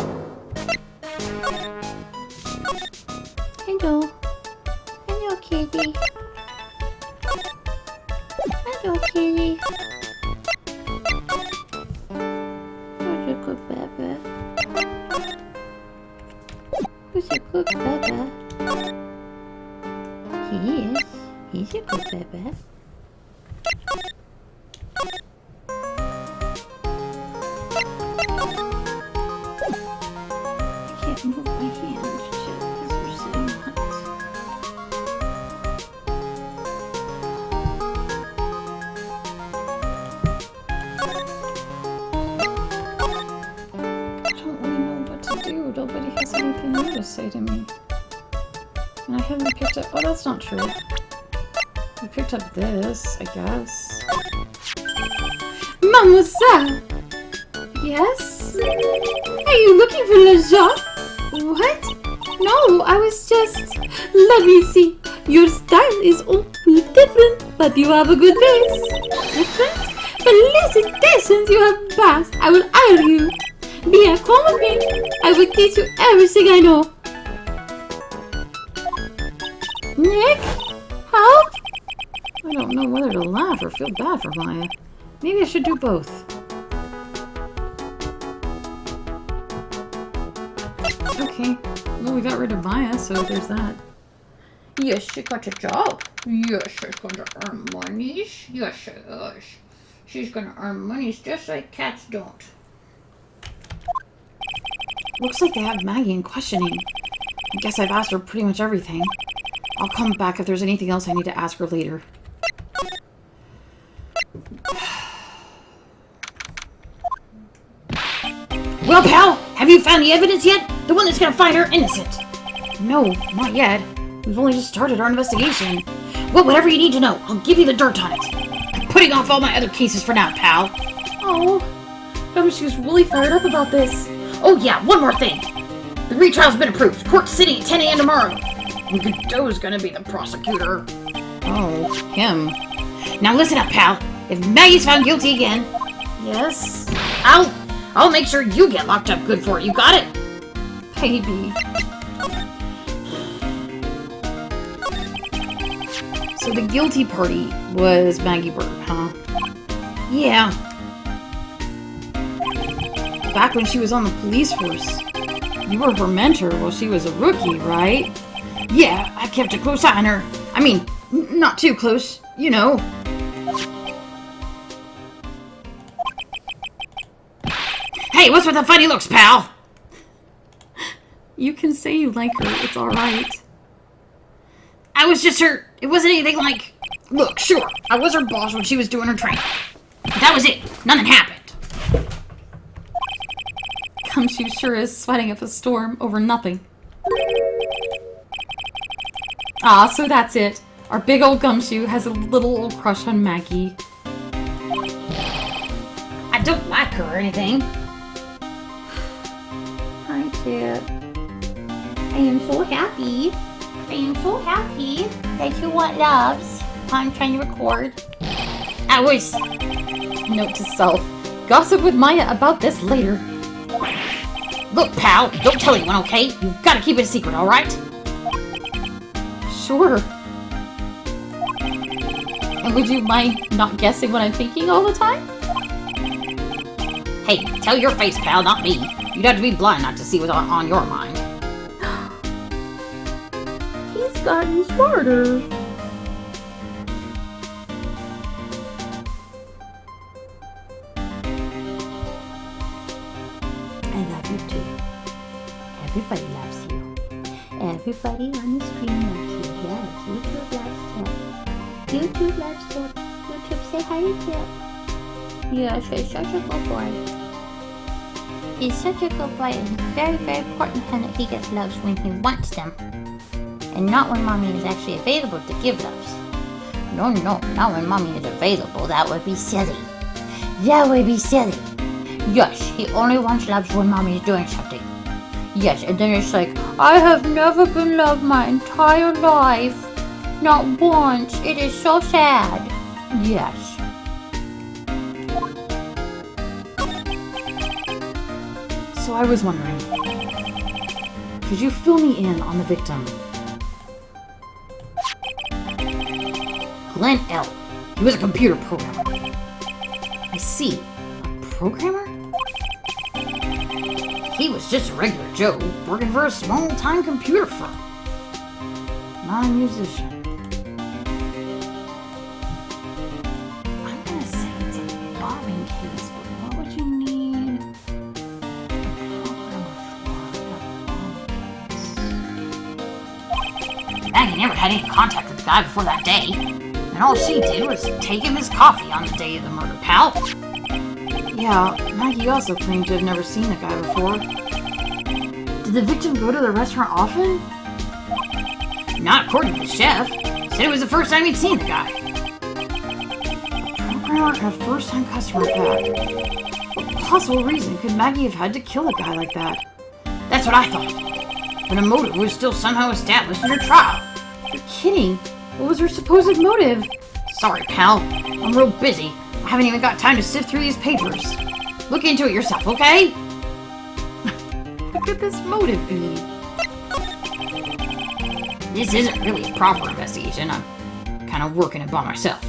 Hello. Hello, kitty. Hello, kitty. Who's a good baby? Who's a good baby? He is. He's a good baby. I can't move my hands because they're sitting hot. I don't really know what to do. Nobody has anything new to say to me. And I haven't picked up... Oh, that's not true. I picked up this, I guess. Mademoiselle! Yes? Are you looking for Le Jean? What? No, I was just... Let me see. Your style is all different, but you have a good face. Different? Felicitations, you have passed. I will hire you. Bien, come with me. I will teach you everything I know. Nick? Help? I don't know whether to laugh or feel bad for Maya. Maybe I should do both. Okay. Well, we got rid of Maya, so there's that. Yes, she got a job. Yes, she's going to earn monies. Yes, she is. She's going to earn monies just like cats don't. Looks like they have Maggie in questioning. I guess I've asked her pretty much everything. I'll come back if there's anything else I need to ask her later.
Well, pal, have you found the evidence yet? The one that's gonna find her innocent?
No, not yet. We've only just started our investigation.
Well, whatever you need to know, I'll give you the dirt on it. I'm putting off all my other cases for now, pal.
Oh, probably she was really fired up about this.
Oh yeah, one more thing. The retrial's been approved. Court's sitting at 10 a.m. tomorrow. And Godot's gonna be the prosecutor.
Oh, him.
Now listen up, pal. If Maggie's found guilty again...
Yes?
I'll make sure you get locked up good for it. You got it?
Baby.
So the guilty party was Maggie Bird, huh? Yeah. Back when she was on the police force. You were her mentor while she was a rookie, right? Yeah, I kept a close eye on her. I mean, not too close, you know. Hey, what's with the funny looks, pal? You can say you like her, it's alright. I was just her... It wasn't anything like... Look, sure, I was her boss when she was doing her training. But that was it. Nothing happened. Gumshoe sure is sweating up a storm over nothing. Ah, so that's it. Our big old Gumshoe has a little old crush on Maggie. I don't like her or anything. Hi, Chip. I am so happy. I am so happy that you want loves. I'm trying to record. I was... Note to self. Gossip with Maya about this later. Look, pal, don't tell anyone, okay? You've got to keep it a secret, alright? Sure. And would you mind not guessing what I'm thinking all the time? Hey, tell your face, pal, not me. You'd have to be blind not to see what's on your mind. He's gotten smarter. I love you too. Everybody loves you. Everybody on the screen loves you. Yes, YouTube loves Tip. YouTube loves Tip. YouTube, say hi to Tip. Yes, he's such a good boy. He's such a good boy, and it's very, very important to him that he gets loves when he wants them. And not when mommy is actually available to give loves. No, not when mommy is available. That would be silly. That would be silly. Yes, he only wants loves when mommy is doing something. Yes, and then it's like, I have never been loved my entire life. Not once. It is so sad. Yes. So I was wondering, could you fill me in on the victim? Glenn L. He was a computer programmer. I see. A programmer? He was just a regular Joe, working for a small-time computer firm. Not a musician. I'm gonna say it's a bombing case, but what would you need a programmer for? Maggie never had any contact with the guy before that day. And all she did was take him his coffee on the day of the murder, pal. Yeah, Maggie also claimed to have never seen the guy before. Did the victim go to the restaurant often? Not according to the chef. Said it was the first time he'd seen the guy. A programmer and a first-time customer at that. What possible reason could Maggie have had to kill a guy like that? That's what I thought. But a motive was still somehow established in her trial. You're kidding. What was her supposed motive? Sorry, pal. I'm real busy. I haven't even got time to sift through these papers. Look into it yourself, okay? What could this motive be? This isn't really a proper investigation. I'm kind of working it by myself.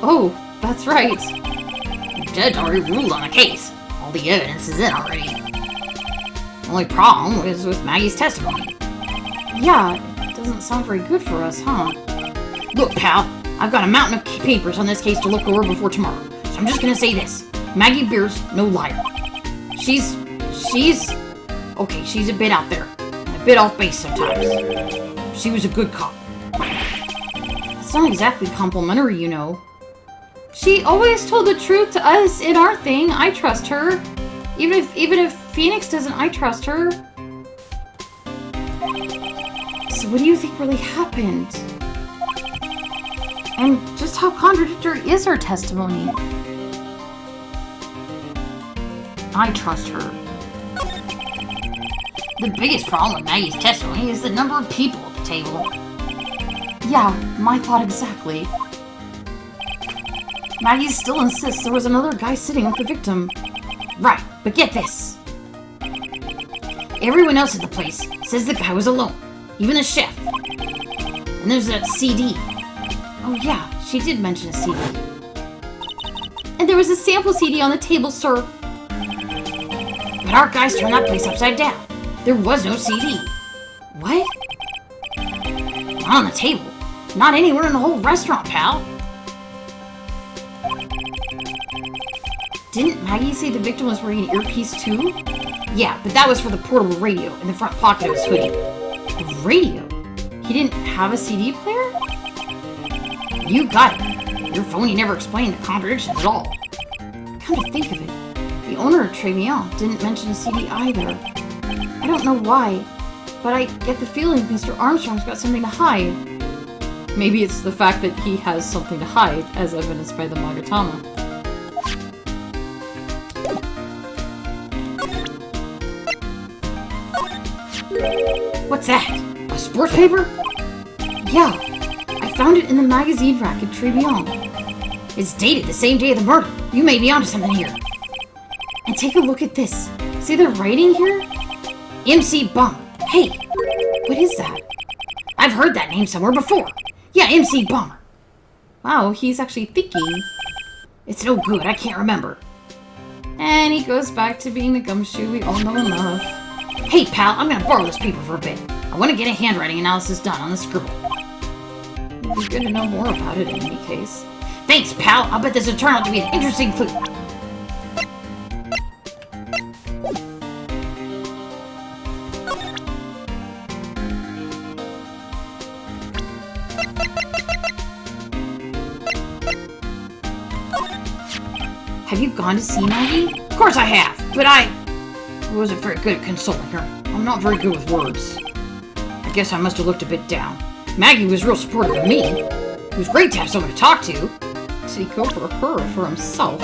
Oh, that's right. The judge already ruled on the case. All the evidence is in already. The only problem was with Maggie's testimony. Yeah, it doesn't sound very good for us, huh? Look, pal, I've got a mountain of papers on this case to look over before tomorrow. So I'm just gonna say this. Maggie Beer's no liar. She's okay, she's a bit out there. And a bit off base sometimes. She was a good cop. That's not exactly complimentary, you know. She always told the truth to us in our thing. I trust her. Even if Phoenix doesn't, I trust her. So what do you think really happened? And just how contradictory is her testimony? I trust her. The biggest problem with Maggie's testimony is the number of people at the table. Yeah, my thought exactly. Maggie still insists there was another guy sitting with the victim. Right, but get this. Everyone else at the place says the guy was alone. Even the chef. And there's that CD. Oh yeah, she did mention a CD.
And there was a sample CD on the table, sir.
But our guys turned that place upside down. There was no CD.
What?
Not on the table. Not anywhere in the whole restaurant, pal.
Didn't Maggie say the victim was wearing an earpiece too?
Yeah, but that was for the portable radio in the front pocket of his hoodie.
The radio? He didn't have a CD player?
You got it. Your phony never explained the contradiction at all.
Come to think of it, the owner of Trevian didn't mention a CD either. I don't know why, but I get the feeling Mr. Armstrong's got something to hide. Maybe it's the fact that he has something to hide, as evidenced by the Magatama.
What's that? A sports paper?
Yeah, I found it in the magazine rack at Trevian.
It's dated the same day of the murder. You may be onto something here.
And take a look at this. See the writing here?
MC Bomber. Hey,
what is that?
I've heard that name somewhere before. Yeah, MC Bomber.
Wow, he's actually thinking.
It's no good, I can't remember.
And he goes back to being the gumshoe we all know and love.
Hey, pal, I'm gonna borrow this paper for a bit. I want to get a handwriting analysis done on the scribble.
It'd be good to know more about it in any case.
Thanks, pal. I'll bet this will turn out to be an interesting clue.
Have you gone to see Maggie?
Of course I have, but I wasn't very good at consoling her. I'm not very good with words. I guess I must have looked a bit down. Maggie was real supportive of me. It was great to have someone to talk to.
Did he go for her or for himself?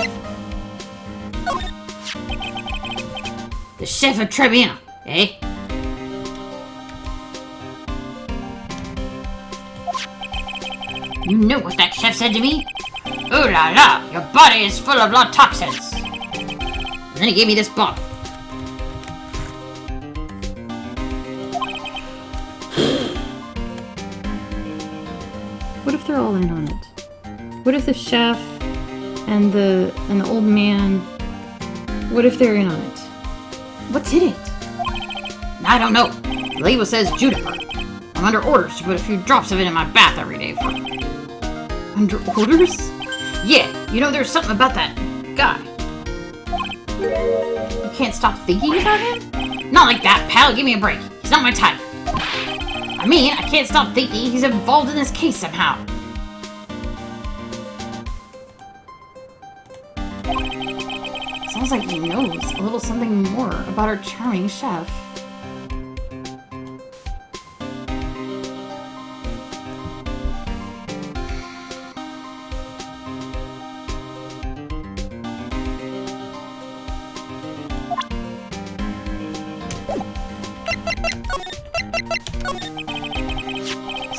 The chef of Trevian, eh? You know what that chef said to me? Ooh la la, your body is full of lot toxins. And then he gave me this bottle.
What if they're all in on it? What if the chef and the old man, what if they're in on it? What's in it?
I don't know. The label says juniper. I'm under orders to put a few drops of it in my bath every day for...
Under orders?
Yeah, you know there's something about that guy.
You can't stop thinking about him?
Not like that, pal. Give me a break. He's not my type. I mean, I can't stop thinking he's involved in this case somehow.
Sounds like he knows a little something more about our charming chef.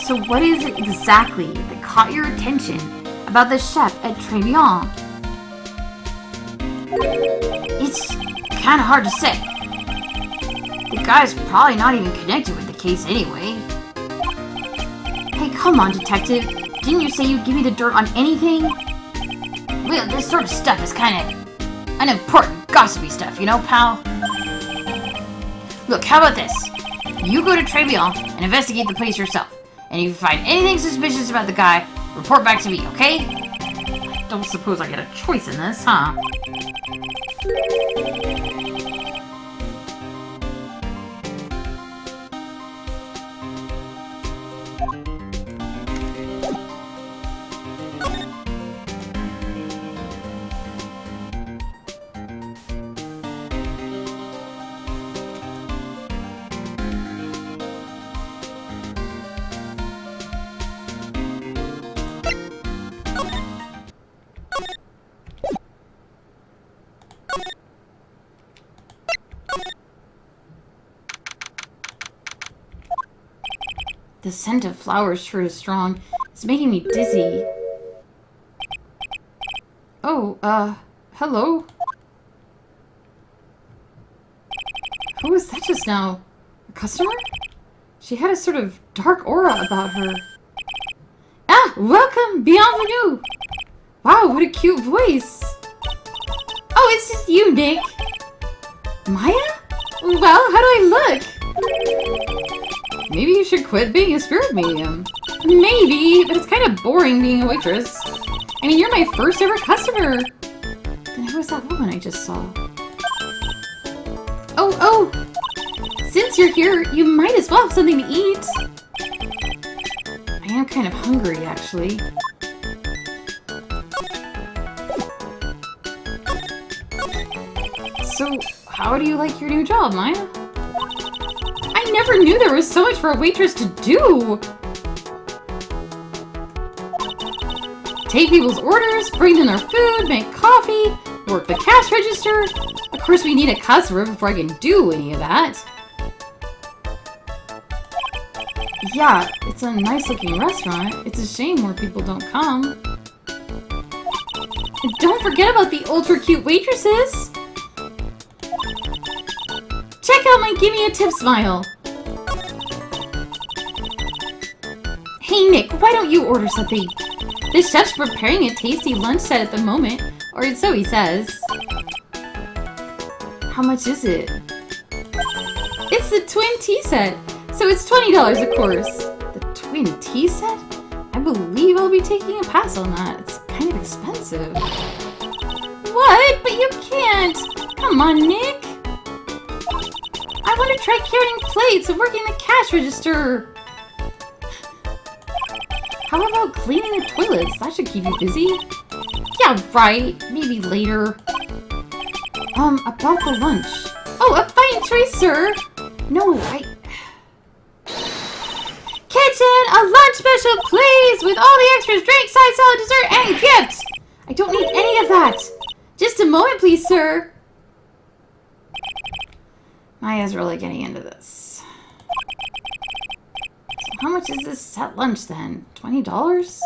So what is it exactly that caught your attention about the chef at Trevian?
It's kind of hard to say. The guy's probably not even connected with the case anyway.
Hey, come on, detective. Didn't you say you'd give me the dirt on anything?
Well, this sort of stuff is kind of unimportant, gossipy stuff, you know, pal? Look, how about this? You go to Trevian and investigate the place yourself. And if you find anything suspicious about the guy, report back to me, okay?
I don't suppose I get a choice in this, huh? The scent of flowers sure is strong. It's making me dizzy. Oh, hello? Who was that just now? A customer? She had a sort of dark aura about her. Ah, welcome, bienvenue. Wow, what a cute voice. Oh, it's just you, Nick. Maya? Well, how do I look? Maybe you should quit being a spirit medium. Maybe, but it's kind of boring being a waitress. I mean, you're my first ever customer. Then who was that woman I just saw? Oh! Since you're here, you might as well have something to eat. I am kind of hungry, actually. So, how do you like your new job, Maya? I never knew there was so much for a waitress to do! Take people's orders, bring them their food, make coffee, work the cash register. Of course, we need a customer before I can do any of that. Yeah, it's a nice-looking restaurant. It's a shame more people don't come. And don't forget about the ultra-cute waitresses! Check out my Give Me a Tip smile! Hey Nick, why don't you order something? The chef's preparing a tasty lunch set at the moment, or so he says. How much is it? It's the twin tea set, so it's $20 of course. The twin tea set? I believe I'll be taking a pass on that. It's kind of expensive. What? But you can't! Come on, Nick! I want to try carrying plates and working the cash register! How about cleaning the toilets? That should keep you busy. Yeah, right. Maybe later. About the lunch. Oh, a fine choice, sir! No, Kitchen! A lunch special, please! With all the extras, drink, side salad, dessert, and gifts! I don't need any of that! Just a moment, please, sir! Maya's really getting into this. How much is this set lunch then? $20?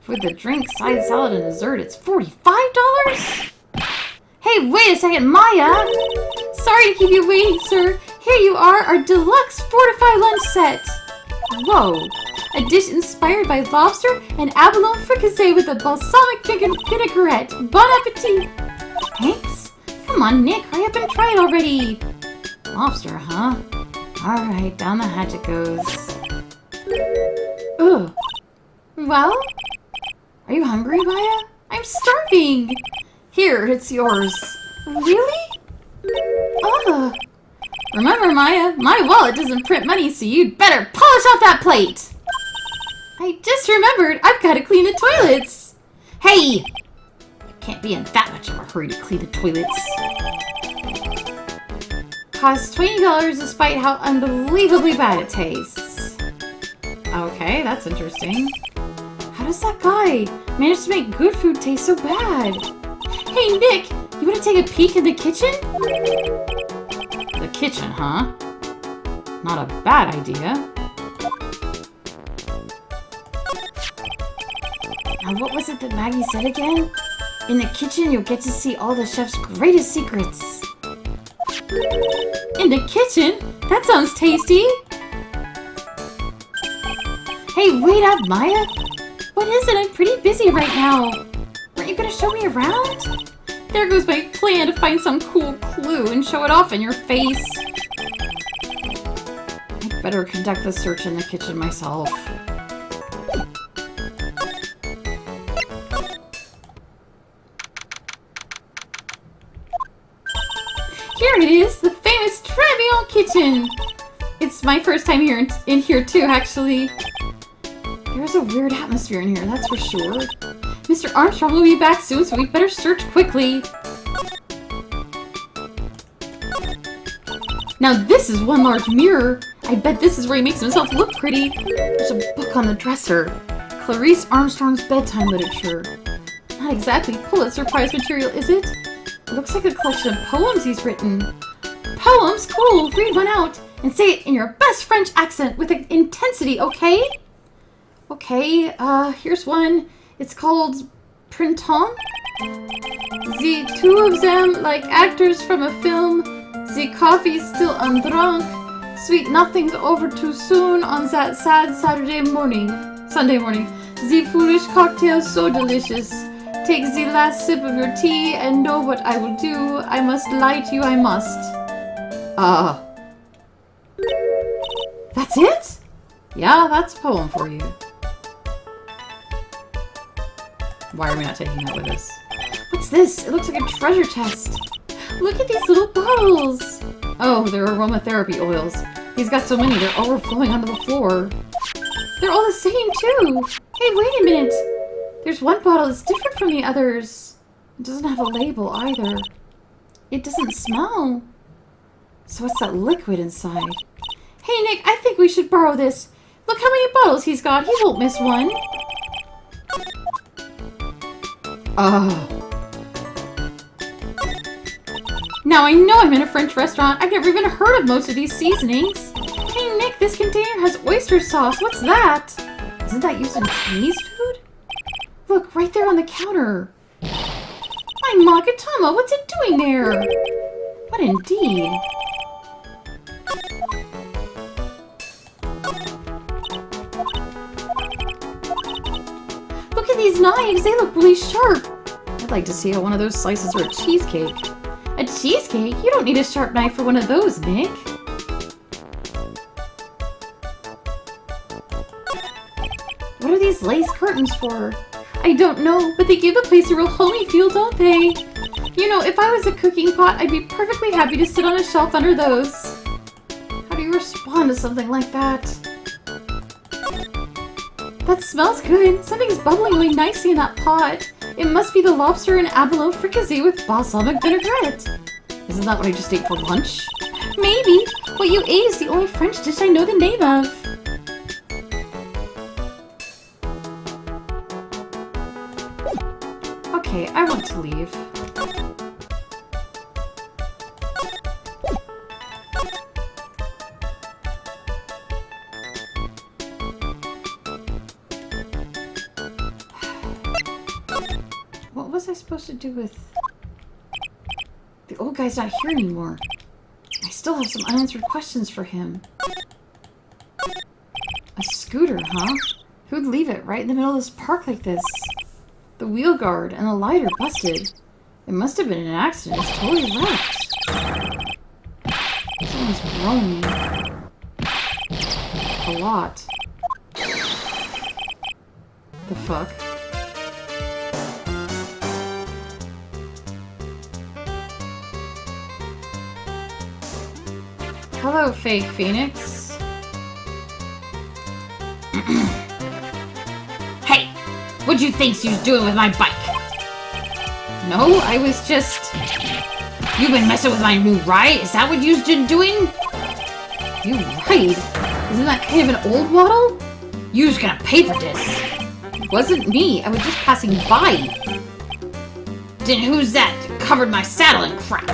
For the drink, side salad, and dessert, it's $45? Hey, wait a second, Maya! Sorry to keep you waiting, sir. Here you are, our deluxe fortified lunch set. Whoa. A dish inspired by lobster and abalone fricassee with a balsamic chicken vinaigrette. Bon appetit! Thanks. Come on, Nick, hurry up and try it already. Lobster, huh? Alright, down the hatch it goes. Ugh. Well? Are you hungry, Maya? I'm starving! Here, it's yours. Really? Ugh. Remember, Maya, my wallet doesn't print money, so you'd better polish off that plate! I just remembered I've got to clean the toilets! Hey! Can't be in that much of a hurry to clean the toilets. Costs $20 despite how unbelievably bad it tastes. Okay, that's interesting. How does that guy manage to make good food taste so bad? Hey Nick, you want to take a peek in the kitchen? The kitchen, huh? Not a bad idea. Now what was it that Maggie said again? In the kitchen you'll get to see all the chef's greatest secrets. In the kitchen? That sounds tasty! Hey, wait up, Maya! What is it? I'm pretty busy right now. Aren't you gonna show me around? There goes my plan to find some cool clue and show it off in your face. I'd better conduct the search in the kitchen myself. Here it is, the famous Trivial Kitchen! It's my first time here in here too, actually. There's a weird atmosphere in here, that's for sure. Mr. Armstrong will be back soon, so we better search quickly. Now this is one large mirror. I bet this is where he makes himself look pretty. There's a book on the dresser. Clarice Armstrong's bedtime literature. Not exactly Pulitzer Prize material, is it? It looks like a collection of poems he's written. Poems? Cool, read one out. And say it in your best French accent with intensity, okay? Okay, here's one. It's called Printemps. The two of them, like actors from a film. The coffee still undrunk. Sweet nothing's over too soon on that sad Saturday morning. Sunday morning. The foolish cocktail so delicious. Take the last sip of your tea and know what I will do. I must lie to you, I must. That's it? Yeah, that's a poem for you. Why are we not taking that with us? What's this? It looks like a treasure chest. Look at these little bottles. Oh, they're aromatherapy oils. He's got so many, they're overflowing onto the floor. They're all the same, too. Hey, wait a minute. There's one bottle that's different from the others. It doesn't have a label, either. It doesn't smell. So what's that liquid inside? Hey, Nick, I think we should borrow this. Look how many bottles he's got. He won't miss one. Now I know I'm in a French restaurant. I've never even heard of most of these seasonings. Hey, Nick, this container has oyster sauce. What's that? Isn't that used in Chinese food? Look, right there on the counter. My Magatama, what's it doing there? What indeed? Look at these knives, they look really sharp. I'd like to see how one of those slices through a cheesecake. A cheesecake? You don't need a sharp knife for one of those, Nick. What are these lace curtains for? I don't know, but they give the place a real homey feel, don't they? You know, if I was a cooking pot, I'd be perfectly happy to sit on a shelf under those. How do you respond to something like that? That smells good. Something's bubbling away nicely in that pot. It must be the lobster and abalone fricassee with balsamic vinaigrette. Isn't that what I just ate for lunch? Maybe. What you ate is the only French dish I know the name of. Okay, I want to leave. What was I supposed to do with... The old guy's not here anymore. I still have some unanswered questions for him. A scooter, huh? Who'd leave it right in the middle of this park like this? The wheel guard and the light are busted. It must have been an accident. It's totally wrecked. Someone's groaning. A lot. The fuck? Hello, fake Phoenix.
Hey! What'd you think she was doing with my bike?
No, I was just...
You've been messing with my new ride? Is that what you've been doing?
You ride? Isn't that kind of an old model?
You's gonna pay for this.
It wasn't me. I was just passing by.
Then who's that covered my saddle in crap?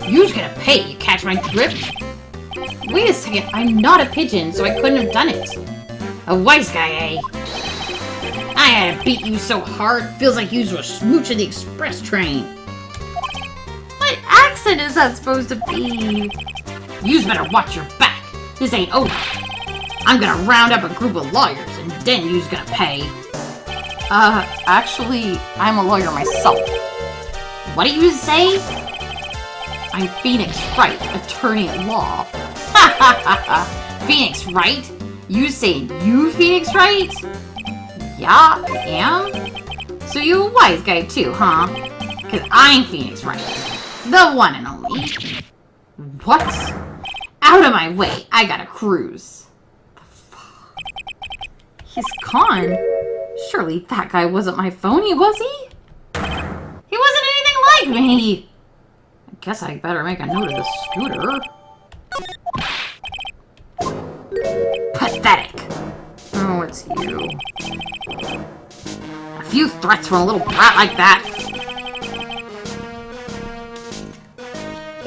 You's gonna pay, you catch my drift?
Wait a second. I'm not a pigeon, so I couldn't have done it.
A wise guy, eh? I had to beat you so hard, feels like you were a smooch of the express train.
What accent is that supposed to be?
You's better watch your back. This ain't over. I'm gonna round up a group of lawyers, and then you's gonna pay.
Actually, I'm a lawyer myself.
What do you say?
I'm Phoenix Wright, attorney at law.
Ha ha ha ha! Phoenix Wright? You say you Phoenix Wright?
Yeah, I am.
So you a wise guy too, huh? Cause I'm Phoenix Wright. The one and only.
What?
Out of my way, I gotta cruise.
He's gone. Surely that guy wasn't my phony, was he?
He wasn't anything like me.
I guess I better make a note of the scooter.
Pathetic.
Oh, it's you.
A few threats from a little brat like that.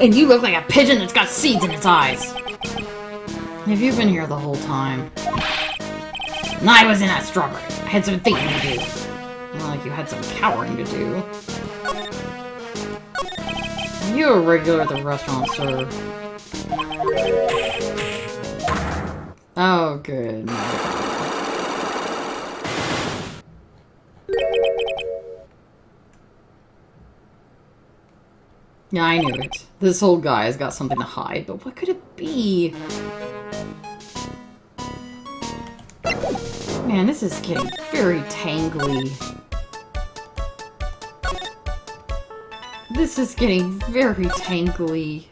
And you look like a pigeon that's got seeds in its eyes.
Have you been here the whole time?
And I was in that strawberry. I had some thinking to do.
Not like you had some cowering to do. Are you a regular at the restaurant, sir? Oh, good.
Yeah, I knew it. This old guy has got something to hide, but what could it be? Man, this is getting very tangly. This is getting very tangly.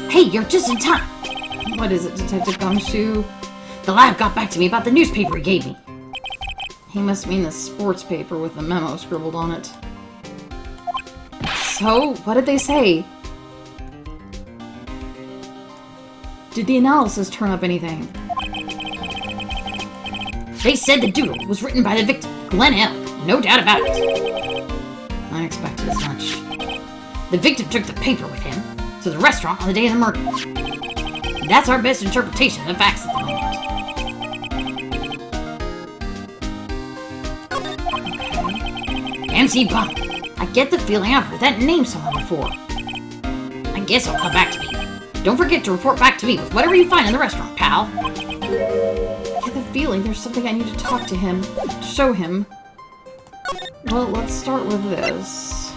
Hey, you're just in time!
What is it, Detective Gumshoe?
The lab got back to me about the newspaper he gave me.
He must mean the sports paper with the memo scribbled on it. So, what did they say? Did the analysis turn up anything?
They said the doodle was written by the victim, Glenn L. No doubt about it.
I expected as much.
The victim took the paper with him to the restaurant on the day of the murder. That's our best interpretation of the facts at the moment. MC Bump. I get the feeling I've heard that name somewhere before. I guess it'll come back to me. Don't forget to report back to me with whatever you find in the restaurant, pal.
I get the feeling there's something I need to talk to him, to show him. Well, let's start with this.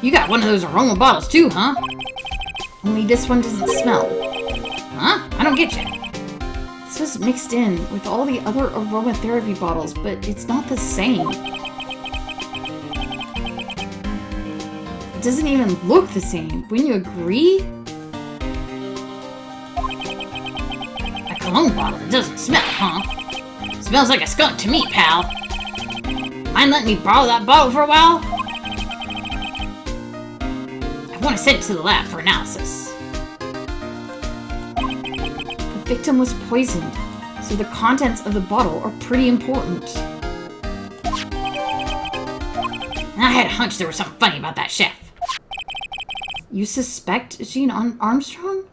You got one of those aroma bottles too, huh?
Only this one doesn't smell.
Huh? I don't get you.
This was mixed in with all the other aromatherapy bottles, but it's not the same. It doesn't even look the same. Wouldn't you agree?
A cologne bottle that doesn't smell, huh? Smells like a skunk to me, pal. Mind letting me borrow that bottle for a while? I want to send it to the lab for analysis.
The victim was poisoned, so the contents of the bottle are pretty important.
I had a hunch there was something funny about that chef.
You suspect Jean Armstrong?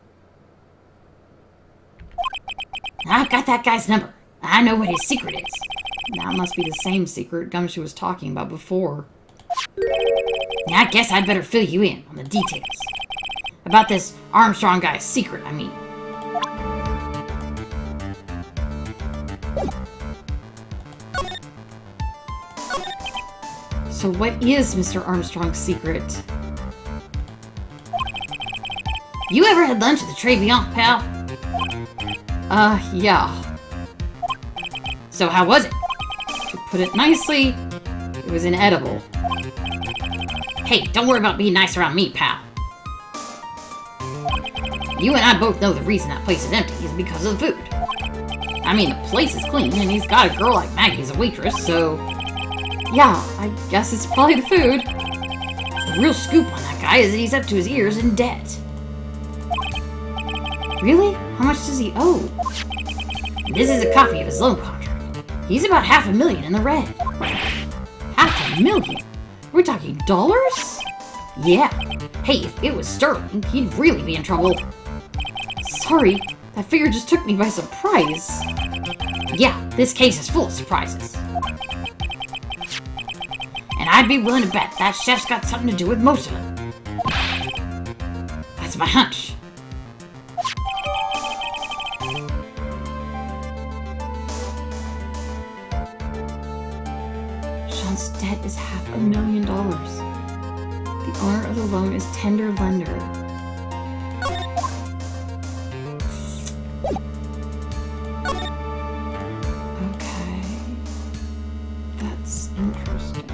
I've got that guy's number. I know what his secret is.
That must be the same secret Gumshoe was talking about before.
I guess I'd better fill you in on the details. About this Armstrong guy's secret, I mean.
So what is Mr. Armstrong's secret?
You ever had lunch at the Treviant, pal?
Yeah.
So how was it?
To put it nicely, it was inedible.
Hey, don't worry about being nice around me, pal. You and I both know the reason that place is empty is because of the food. I mean, the place is clean, and he's got a girl like Maggie as a waitress, so...
Yeah, I guess it's probably the food.
The real scoop on that guy is that he's up to his ears in debt.
Really? How much does he owe?
This is a copy of his loan contract. He's about $500,000 in the red.
$500,000? We're talking dollars?
Yeah. Hey, if it was sterling, he'd really be in trouble.
Sorry, that figure just took me by surprise.
Yeah, this case is full of surprises. And I'd be willing to bet that chef's got something to do with most of it. That's my hunch.
Sean's debt is $500,000. The owner of the loan is tender lender. Okay. That's interesting.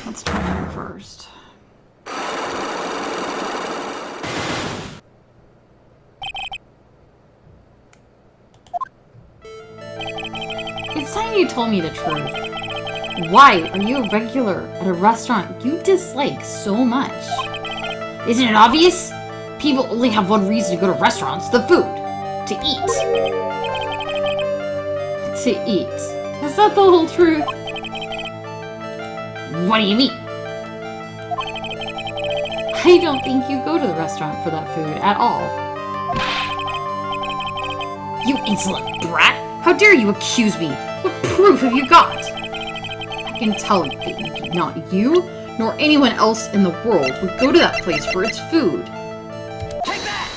Let's try him first. It's time you told me the truth. Why are you a regular at a restaurant you dislike so much?
Isn't it obvious? People only have one reason to go to restaurants, the food. To eat.
To eat.
That's not the whole truth.
What do you mean?
I don't think you go to the restaurant for that food at all.
You insolent brat! How dare you accuse me? What proof have you got?
I can tell you that not you, nor anyone else in the world would go to that place for its food.
Take that!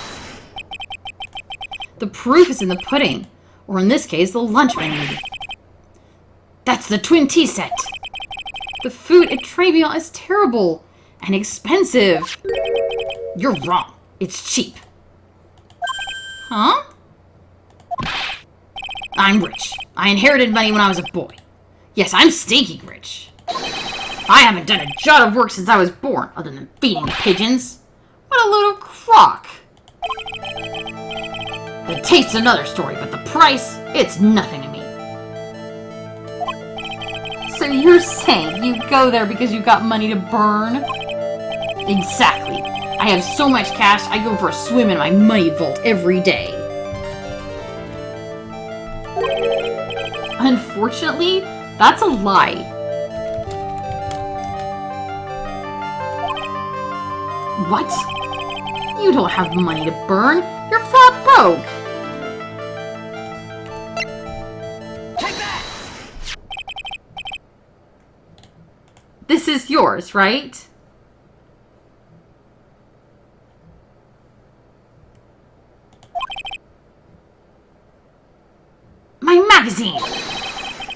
The proof is in the pudding, or in this case, the lunch menu.
That's the twin tea set!
The food at Trevion is terrible and expensive.
You're wrong. It's cheap.
Huh?
I'm rich. I inherited money when I was a boy. Yes, I'm stinking rich. I haven't done a jot of work since I was born, other than feeding the pigeons.
What a load of crock.
The taste's another story, but the price, it's nothing to me.
So you're saying you go there because you got money to burn?
Exactly. I have so much cash, I go for a swim in my money vault every day.
Unfortunately, that's a lie.
What?
You don't have money to burn. You're flat broke.
Take that!
This is yours, right?
My magazine!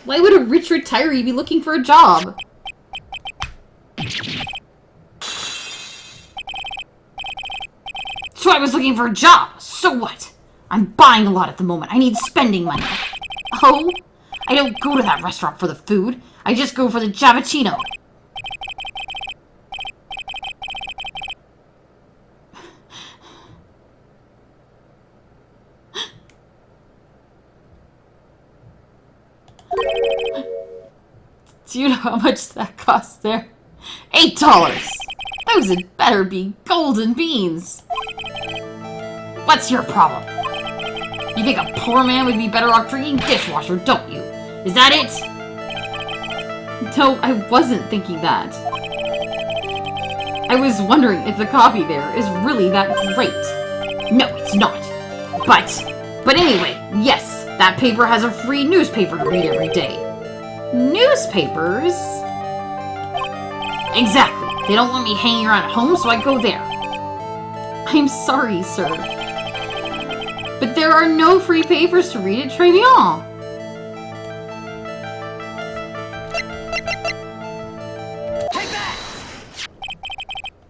Why would a rich retiree be looking for a job?
So I was looking for a job. So what? I'm buying a lot at the moment. I need spending money.
Oh?
I don't go to that restaurant for the food. I just go for the Javicino.
Do you know how much that costs there?
$8.
Those had better be golden beans.
What's your problem? You think a poor man would be better off drinking dishwasher, don't you? Is that it?
No, I wasn't thinking that. I was wondering if the coffee there is really that great.
No, it's not. But anyway, yes, that paper has a free newspaper to read every day.
Newspapers?
Exactly. They don't want me hanging around at home, so I go there.
I'm sorry, sir. But there are no free papers to read at Trevion.
Take that!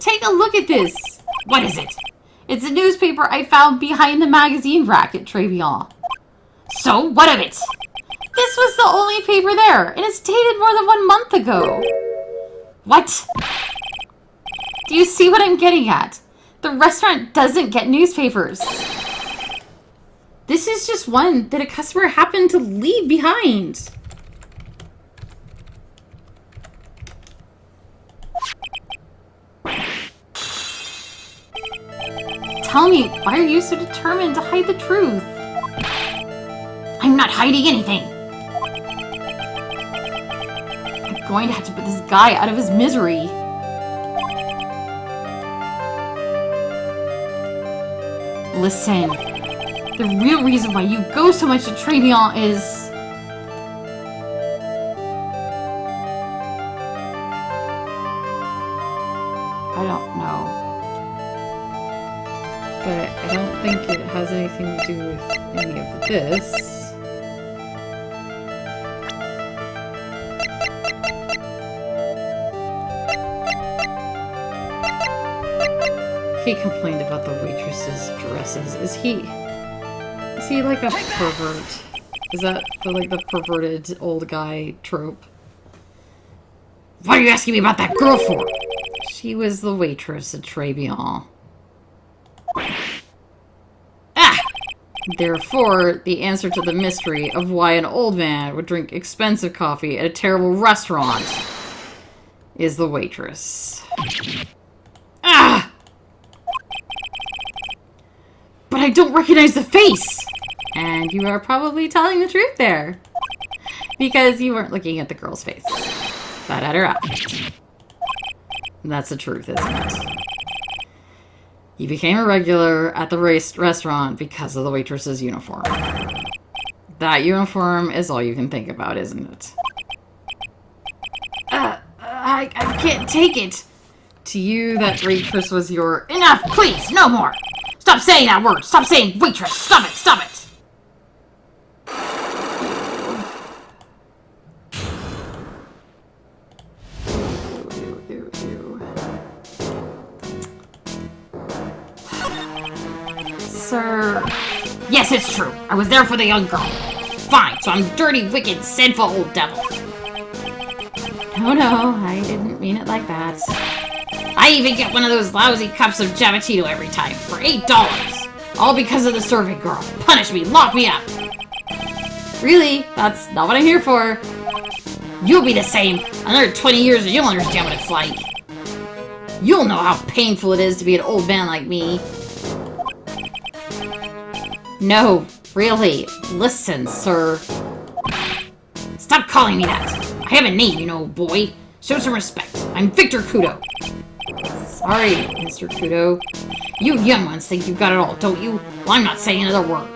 Take a look at this.
What is it?
It's a newspaper I found behind the magazine rack at Trevion.
So, what of it?
This was the only paper there, and it's dated more than 1 month ago.
What?
Do you see what I'm getting at? The restaurant doesn't get newspapers. This is just one that a customer happened to leave behind. Tell me, why are you so determined to hide the truth?
I'm not hiding anything.
I'm going to have to put this guy out of his misery. Listen, the real reason why you go so much to Trevion is... I don't know. But I don't think it has anything to do with any of this. He complained about the waitress's dresses. Is he like a pervert? Is that like the perverted old guy trope?
What are you asking me about that girl for?
She was the waitress at Trevion.
Ah!
Therefore, the answer to the mystery of why an old man would drink expensive coffee at a terrible restaurant is the waitress.
Ah!
But I don't recognize the face! And you are probably telling the truth there.
Because you weren't looking at the girl's face, but at her outfit. That's the truth, isn't it? You became a regular at the restaurant because of the waitress's uniform. That uniform is all you can think about, isn't it?
I can't take it.
To you, that waitress was your...
Enough, please, no more. Stop saying that word. Stop saying waitress. Stop it, stop it.
Sir...
Yes, it's true. I was there for the young girl. Fine, so I'm dirty, wicked, sinful old devil.
Oh no, I didn't mean it like that.
I even get one of those lousy cups of Javachito every time, for $8. All because of the servant girl. Punish me, lock me up.
Really? That's not what I'm here for.
You'll be the same. Another 20 years and you'll understand what it's like. You'll know how painful it is to be an old man like me.
No, really. Listen, sir.
Stop calling me that. I have a name, you know, boy. Show some respect. I'm Victor Kudo.
Sorry, Mr. Kudo.
You young ones think you've got it all, don't you? Well, I'm not saying another word.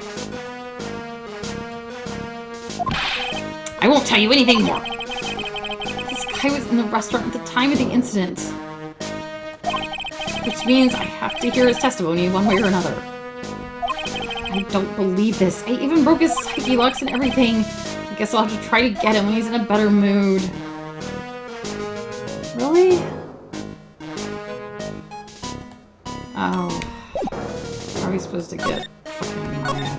I won't tell you anything more.
This guy was in the restaurant at the time of the incident. Which means I have to hear his testimony one way or another. I don't believe this. I even broke his psyche locks and everything. I guess I'll have to try to get him when he's in a better mood. Really? Oh. How are we supposed to get fucking Maya?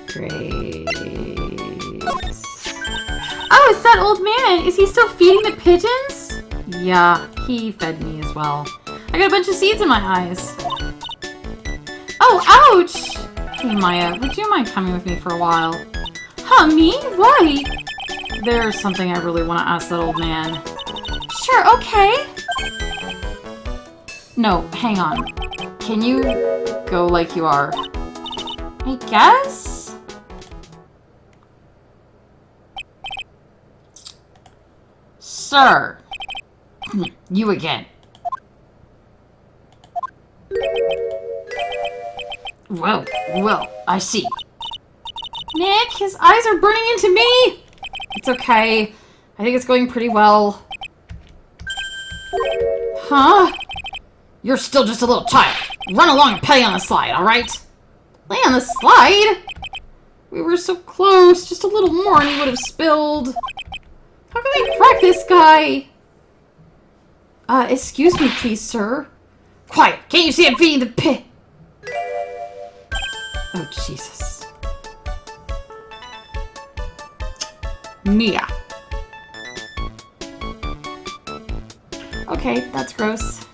Great.
Oh, it's that old man. Is he still feeding the pigeons?
Yeah, he fed me as well. I got a bunch of seeds in my eyes.
Oh, ouch!
Hey Maya, would you mind coming with me for a while?
Huh, me? Why?
There's something I really want to ask that old man.
Sure, okay.
No, hang on. Can you go like you are?
I guess?
Sir!
You again. Well, I see.
Nick, his eyes are burning into me! It's okay. I think it's going pretty well.
Huh? You're still just a little child. Run along and play on the slide, alright?
Play on the slide? We were so close. Just a little more and he would have spilled. How can I crack this guy? Excuse me, please, sir.
Quiet! Can't you see I'm feeding the pig?
Oh, Jesus. Mia. Okay, that's gross.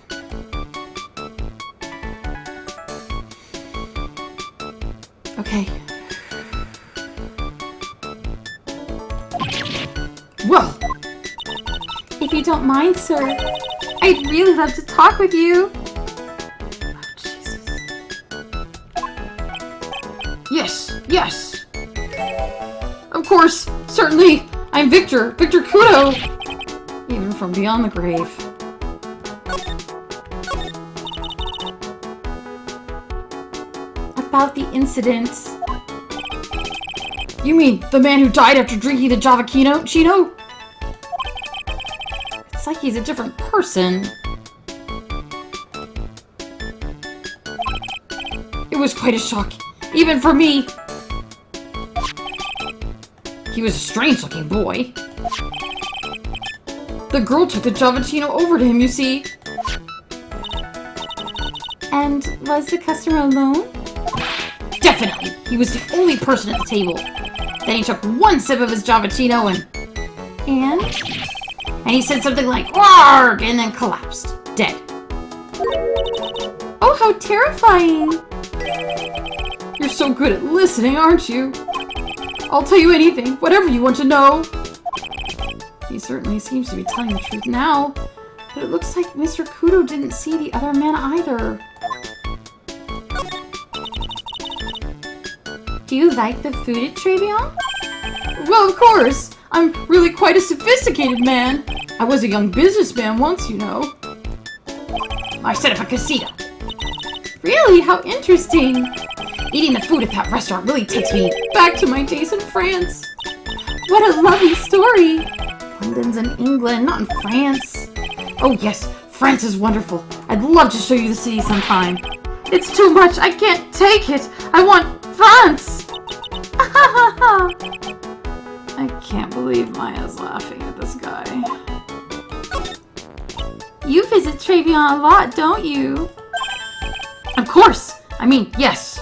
Okay.
Whoa!
If you don't mind, sir, I'd really love to talk with you. Oh, Jesus.
Yes.
Of course, certainly. I'm Victor Kudo. Even from beyond the grave. About the incident.
You mean the man who died after drinking the Javachino? Chino?
It's like he's a different person.
It was quite a shock, even for me. He was a strange-looking boy. The girl took the Javachino over to him, you see.
And was the customer alone?
Definitely. He was the only person at the table. Then he took one sip of his Javachino and he said something like, "Arg!" and then collapsed, dead.
Oh, how terrifying!
You're so good at listening, aren't you? I'll tell you anything, whatever you want to know.
He certainly seems to be telling the truth now. But it looks like Mr. Kudo didn't see the other man either. Do you like the food at Trevion?
Well, of course. I'm really quite a sophisticated man. I was a young businessman once, you know.
I set up a casino.
Really? How interesting.
Eating the food at that restaurant really takes me
Back to my days in France. What a lovely story.
London's in England, not in France. Oh yes, France is wonderful. I'd love to show you the city sometime.
It's too much. I can't take it. I want France. I can't believe Maya's laughing at this guy. You visit Trevion a lot, don't you?
Of course! I mean, yes.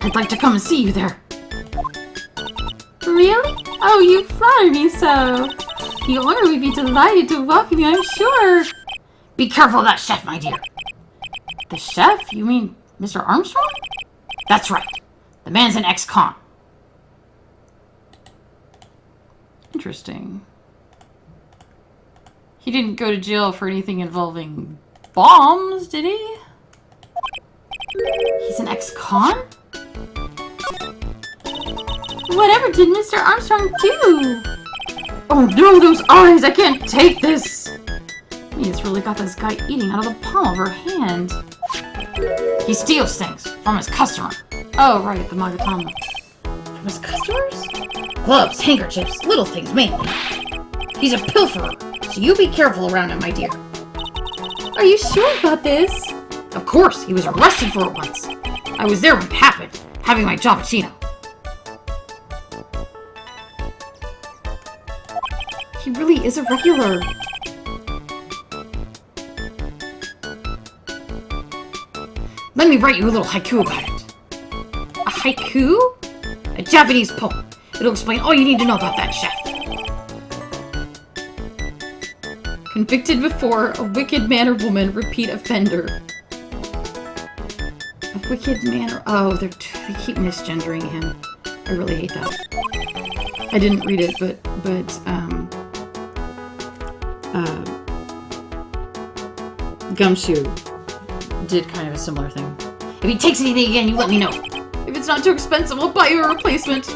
I'd like to come and see you there.
Really? Oh, you flatter me so. The owner would be delighted to welcome you, I'm sure.
Be careful of that chef, my dear. The chef? You mean Mr. Armstrong? That's right. The man's an ex-con.
Interesting. He didn't go to jail for anything involving bombs, did he?
He's an ex-con?
Whatever did Mr. Armstrong do? Oh no, those eyes! I can't take this! He's really got this guy eating out of the palm of her hand.
He steals things from his customer.
Oh, right, the Magatama.
From his customers? Gloves, handkerchiefs, little things mainly. He's a pilferer, so you be careful around him, my dear.
Are you sure about this?
Of course, he was arrested for it once. I was there when it happened, having my cappuccino. He really is a regular. Let me write you a little haiku about it.
A haiku?
A Japanese poem. It'll explain all you need to know about that chef.
Convicted before, a wicked man or woman, repeat offender.
A wicked man or... Oh, they keep misgendering him. I really hate that.
I didn't read it, but
Gumshoe did kind of a similar thing. If he takes anything again, you let me know.
if it's not too expensive, I'll buy you a replacement.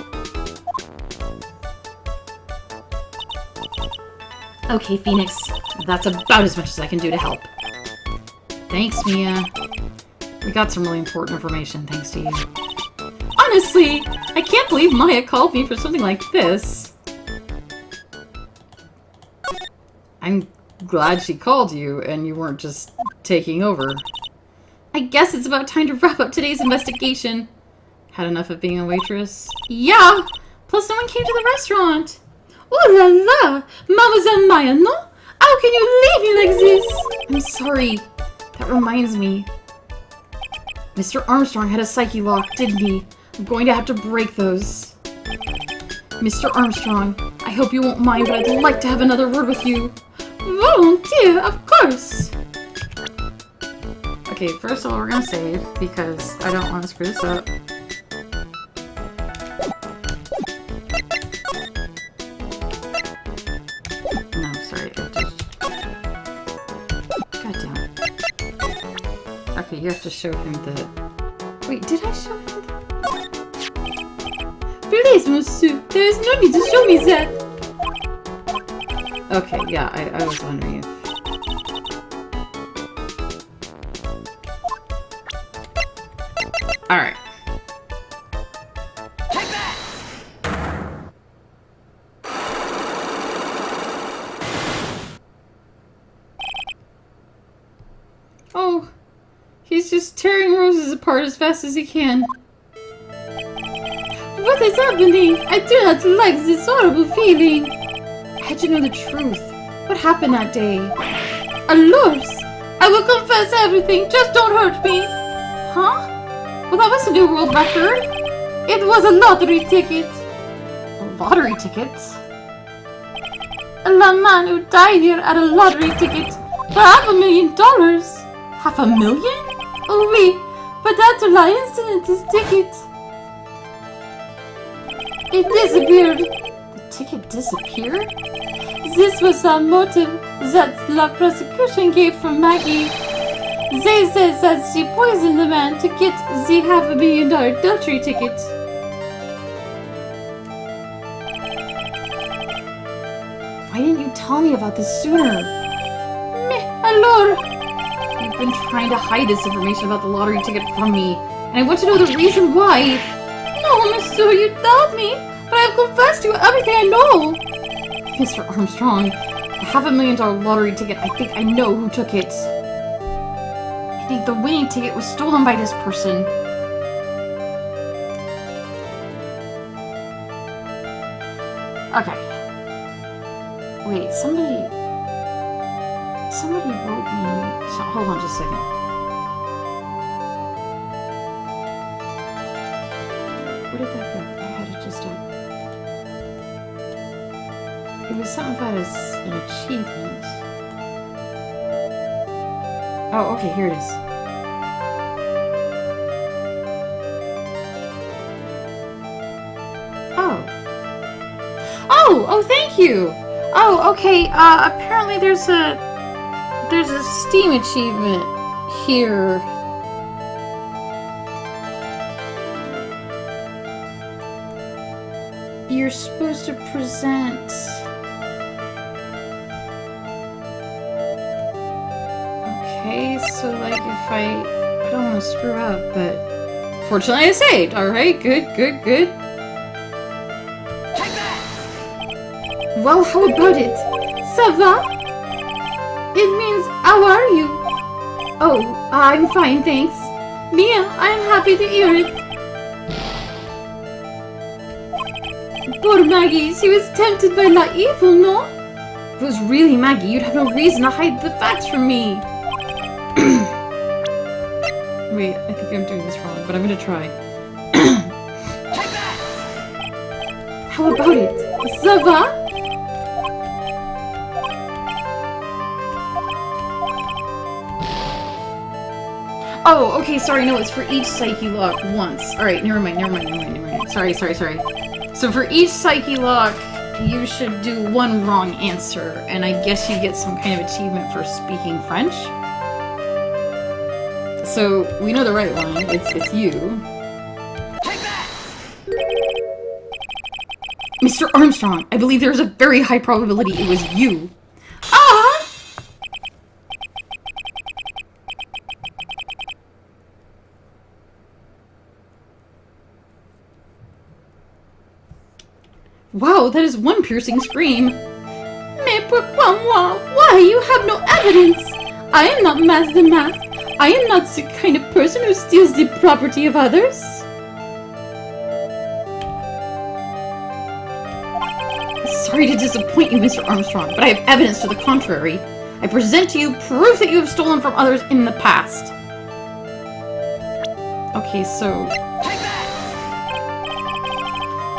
Okay, Phoenix. That's about as much as I can do to help. Thanks, Mia. We got some really important information thanks to you.
Honestly, I can't believe Maya called me for something like this.
I'm glad she called you and you weren't just taking over.
I guess it's about time to wrap up today's investigation.
Had enough of being a waitress?
Yeah! Plus no one came to the restaurant. Oh la la! Mademoiselle Maya, no? How can you leave me like this?
I'm sorry. That reminds me. Mr. Armstrong had a psyche lock, didn't he? I'm going to have to break those. Mr. Armstrong, I hope you won't mind, but I'd like to have another word with you.
Volunteer, of course.
Okay, first of all, we're gonna save, because I don't want to screw this up. No, sorry, I just... God damn it. Okay, you have to show him the... Wait, did I show him the...
Please, monsieur, there is no need to show me that.
Okay, yeah, I was wondering if... Alright.
Take that!
Oh, he's just tearing roses apart as fast as he can. What is happening? I do not like this horrible feeling.
How'd you know the truth? What happened that day?
Alors, I will confess everything, just don't hurt me. Huh? Well, that was a new world record. It was a lottery ticket.
A lottery ticket?
A man who died here had a lottery ticket for $500,000.
$500,000?
Oh, oui, but that la incident is ticket. It disappeared.
The ticket disappeared?
This was our motive. that the prosecution gave for Maggie. They said that she poisoned the man to get the $500,000 lottery ticket.
Why didn't you tell me about this sooner?
Mais alors,
You've been trying to hide this information about the lottery ticket from me, and I want to know the reason why.
no, monsieur, you told me, but I have confessed to you everything I know.
Mr. Armstrong, the $500,000 lottery ticket, I think I know who took it. I think the winning ticket was stolen by this person. Okay. Wait, somebody wrote me... hold on just a second. Where did that go? I had it just up. It was something about an achievement. Oh, okay, here it is. Oh, thank you! Oh, okay, apparently there's a Steam achievement here. You're supposed to present... Okay, so like if I don't want to screw up, but... Fortunately I saved! Alright, good.
Well, how about it? Ça va? It means, how are you? Oh, I'm fine, thanks. Bien, I'm happy to hear it. Poor Maggie, she was tempted by la evil, no?
If it was really Maggie, you'd have no reason to hide the facts from me. Wait, I think I'm doing this wrong, but I'm gonna try.
How about it? Ça va?
Oh, okay, sorry, no, it's for each Psyche lock once. Alright, never mind. Sorry. So for each Psyche lock, you should do one wrong answer, and I guess you get some kind of achievement for speaking French. So, we know the right one, it's you. Mr. Armstrong, I believe there's a very high probability it was you. Wow, that is one piercing scream.
Mais pourquoi moi? Why? You have no evidence. I am not Mas the Mask. I am not the kind of person who steals the property of others.
Sorry to disappoint you, Mr. Armstrong, but I have evidence to the contrary. I present to you proof that you have stolen from others in the past. Okay, so...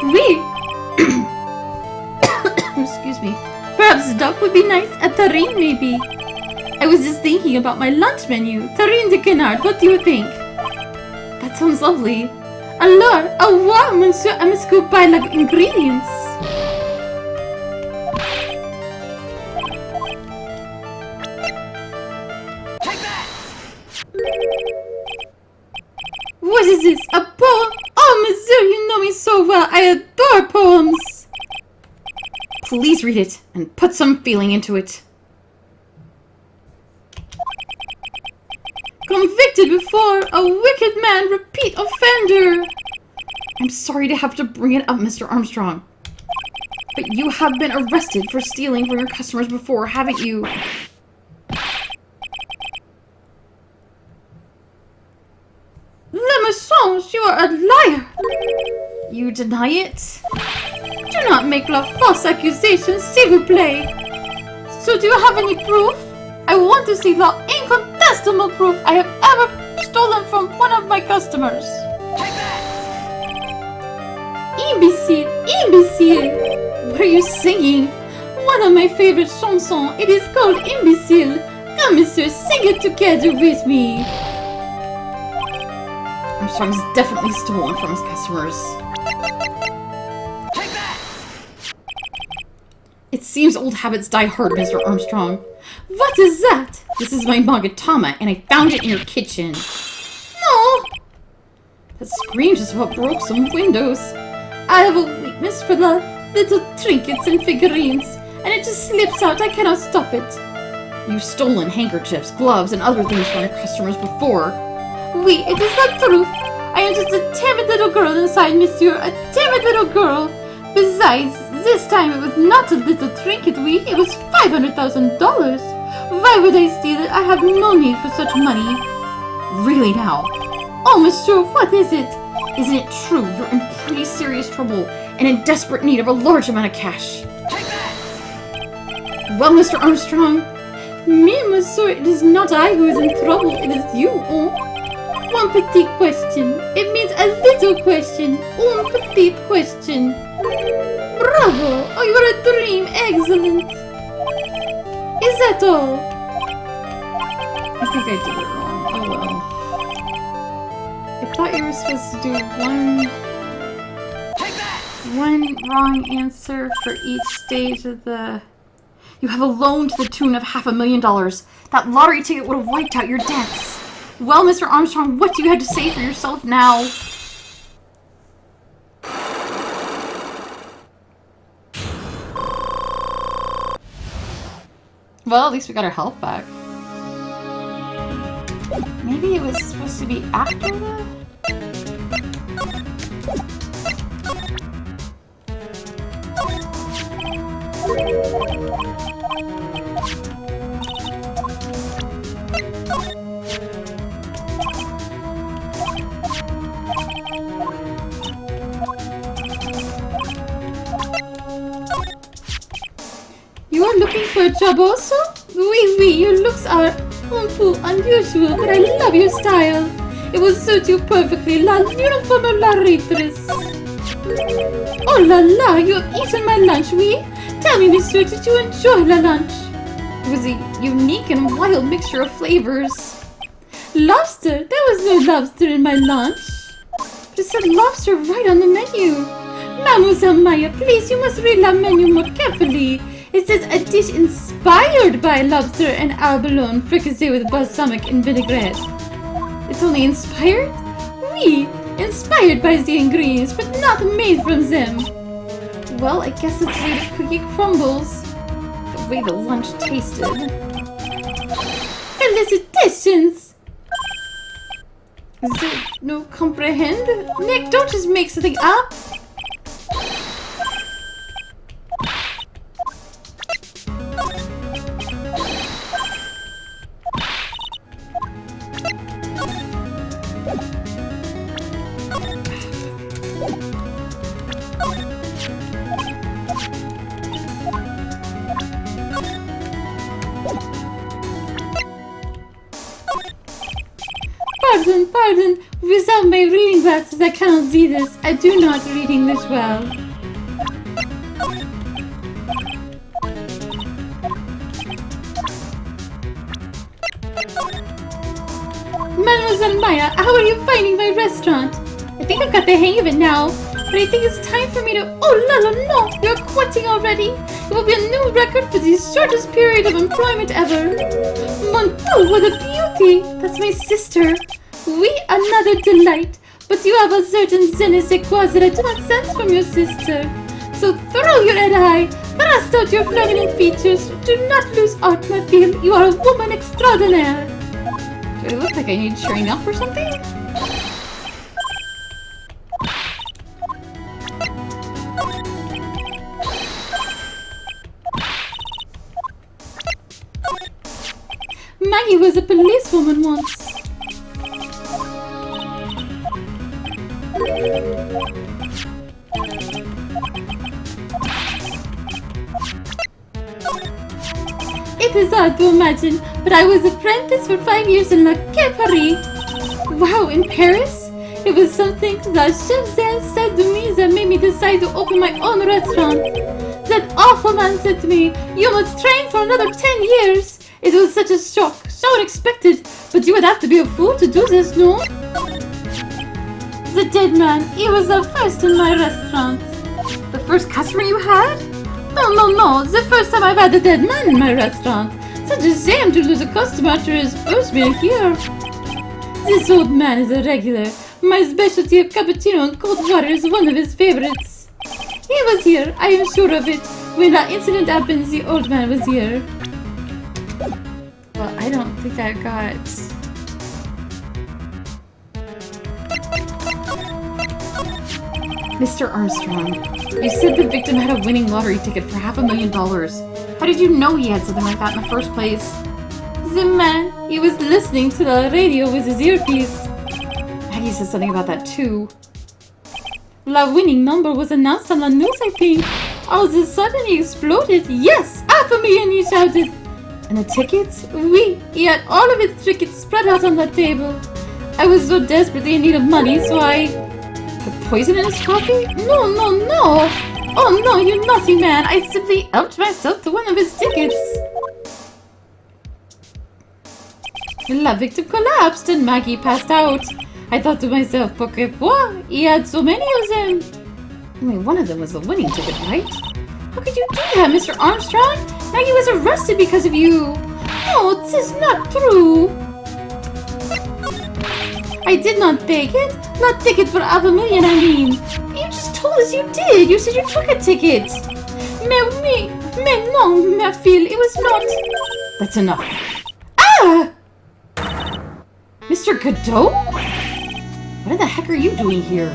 Oui.
Excuse me.
Perhaps duck would be nice. A terrine, maybe. I was just thinking about my lunch menu. Terrine de canard, what do you think?
That sounds lovely.
Alors, au revoir, monsieur. I must go buy the ingredients. What is this? A poem? Oh, monsieur, you know me so well. I adore poems.
Please read it, and put some feeling into it.
Convicted before, a wicked man, repeat offender.
I'm sorry to have to bring it up, Mr. Armstrong. But you have been arrested for stealing from your customers before, haven't you?
Le mensonge, you are a liar.
You deny it?
Do not make la false accusation, s'il vous plaît. So do you have any proof? I want to see the incontestable proof I have ever stolen from one of my customers. Imbecile, imbecile. What are you singing? One of my favorite chansons. It is called Imbecile. Come, monsieur, sing it together with me.
Armstrong's definitely stolen from his customers. It seems old habits die hard, Mr. Armstrong.
What is that?
This is my Magatama, and I found it in your kitchen.
No!
That scream just about broke some windows.
I have a weakness for the little trinkets and figurines, and it just slips out. I cannot stop it.
You've stolen handkerchiefs, gloves, and other things from your customers before.
Oui, it is the truth. I am just a timid little girl inside, monsieur. A timid little girl. Besides, this time it was not a little trinket, oui. It was $500,000. Why would I steal it? I have no need for such money.
Really now?
Oh, monsieur, what is it?
Isn't it true you're in pretty serious trouble and in desperate need of a large amount of cash?
Take that!
Well, Mr. Armstrong,
Me, monsieur, it is not I who is in trouble. It is you, oh. One petite question. It means a little question. Un petite question. Bravo! Oh, you are a dream. Excellent. Is that all?
I think I did it wrong. Oh well. I thought you were supposed to do one wrong answer for each stage of the... You have a loan to the tune of $500,000. That lottery ticket would have wiped out your debts. Well, Mr. Armstrong, what do you have to say for yourself now? Well, at least we got our health back. Maybe it was supposed to be after the...
You are looking for a job also? Oui, your looks are un peu unusual, but I love your style. It will suit you perfectly, la uniforme la waitress. Oh la la, you have eaten my lunch, oui? Tell me, monsieur, did you enjoy la lunch?
It was a unique and wild mixture of flavors.
Lobster? There was no lobster in my lunch.
But it said lobster right on the menu.
Mademoiselle Maya, please, you must read la menu more carefully. It says a dish inspired by lobster and abalone fricassee with balsamic and vinaigrette.
It's only inspired?
Oui, inspired by the ingredients, but not made from them.
Well, I guess it's the way the cookie crumbles. The way the lunch tasted.
Felicitations!
Is there no comprehend?
Nick, don't just make something up. Pardon. Without my reading glasses, I cannot see this. I do not read English well. Mademoiselle Maya, how are you finding my restaurant? I think I've got the hang of it now, but I think it's time for me to... Oh, la la, no! You're quitting already! It will be a new record for the shortest period of employment ever. Mon Dieu, what a beauty! That's my sister. Oui, another delight. But you have a certain je ne sais quoi that I do not sense from your sister. So throw your head high, thrust out your feminine features. Do not lose heart, ma fille. You are a woman extraordinaire.
Do I look like I need cheering up or something?
Maggie was a policewoman once. It is hard to imagine, but I was apprenticed for 5 years in La Quai Paris. Wow, in Paris? It was something that chef there said to me that made me decide to open my own restaurant. That awful man said to me, "You must train for another 10 years." It was such a shock, so unexpected, but you would have to be a fool to do this, no? The dead man, he was the first in my restaurant.
The first customer you had?
No, the first time I've had a dead man in my restaurant. Such a shame to lose a customer after his first meal here. This old man is a regular. My specialty of cappuccino and cold water is one of his favorites. He was here, I am sure of it. When that incident happened, the old man was here.
Well, I don't think I got... Mr. Armstrong, you said the victim had a winning lottery ticket for $500,000. How did you know he had something like that in the first place?
The man, he was listening to the radio with his earpiece.
Maggie said something about that too.
The winning number was announced on the news, I think. All of a sudden he exploded. Yes, $500,000, he shouted.
And the tickets?
Oui, he had all of his tickets spread out on the table. I was so desperately in need of money, so I...
Put poison in his coffee?
No, no, no! Oh no, you naughty man! I simply helped myself to one of his tickets. The victim collapsed and Maggie passed out. I thought to myself, pourquoi? He had so many of them.
I mean, one of them was the winning ticket, right?
How could you do that, Mr. Armstrong? Maggie was arrested because of you. No, this is not true. I did not take it. Not ticket for $500,000, I mean. You just told us you did. You said you took a ticket. Mais non, ma fille, it was not.
That's enough.
Ah!
Mr. Godot? What in the heck are you doing here?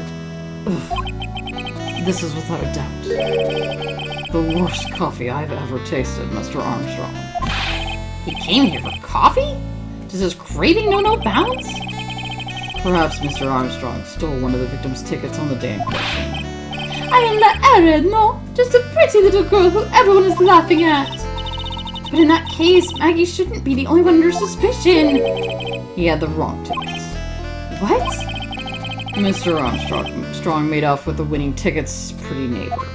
Ugh. This is without a doubt the worst coffee I've ever tasted, Mr. Armstrong.
He came here for coffee? Does his craving know no bounds?
Perhaps Mr. Armstrong stole one of the victim's tickets on the day in question.
I am La Arid, no? Just a pretty little girl who everyone is laughing at.
But in that case, Maggie shouldn't be the only one under suspicion. He had the wrong tickets.
What?
Mr. Armstrong made off with the winning ticket's pretty neighbor.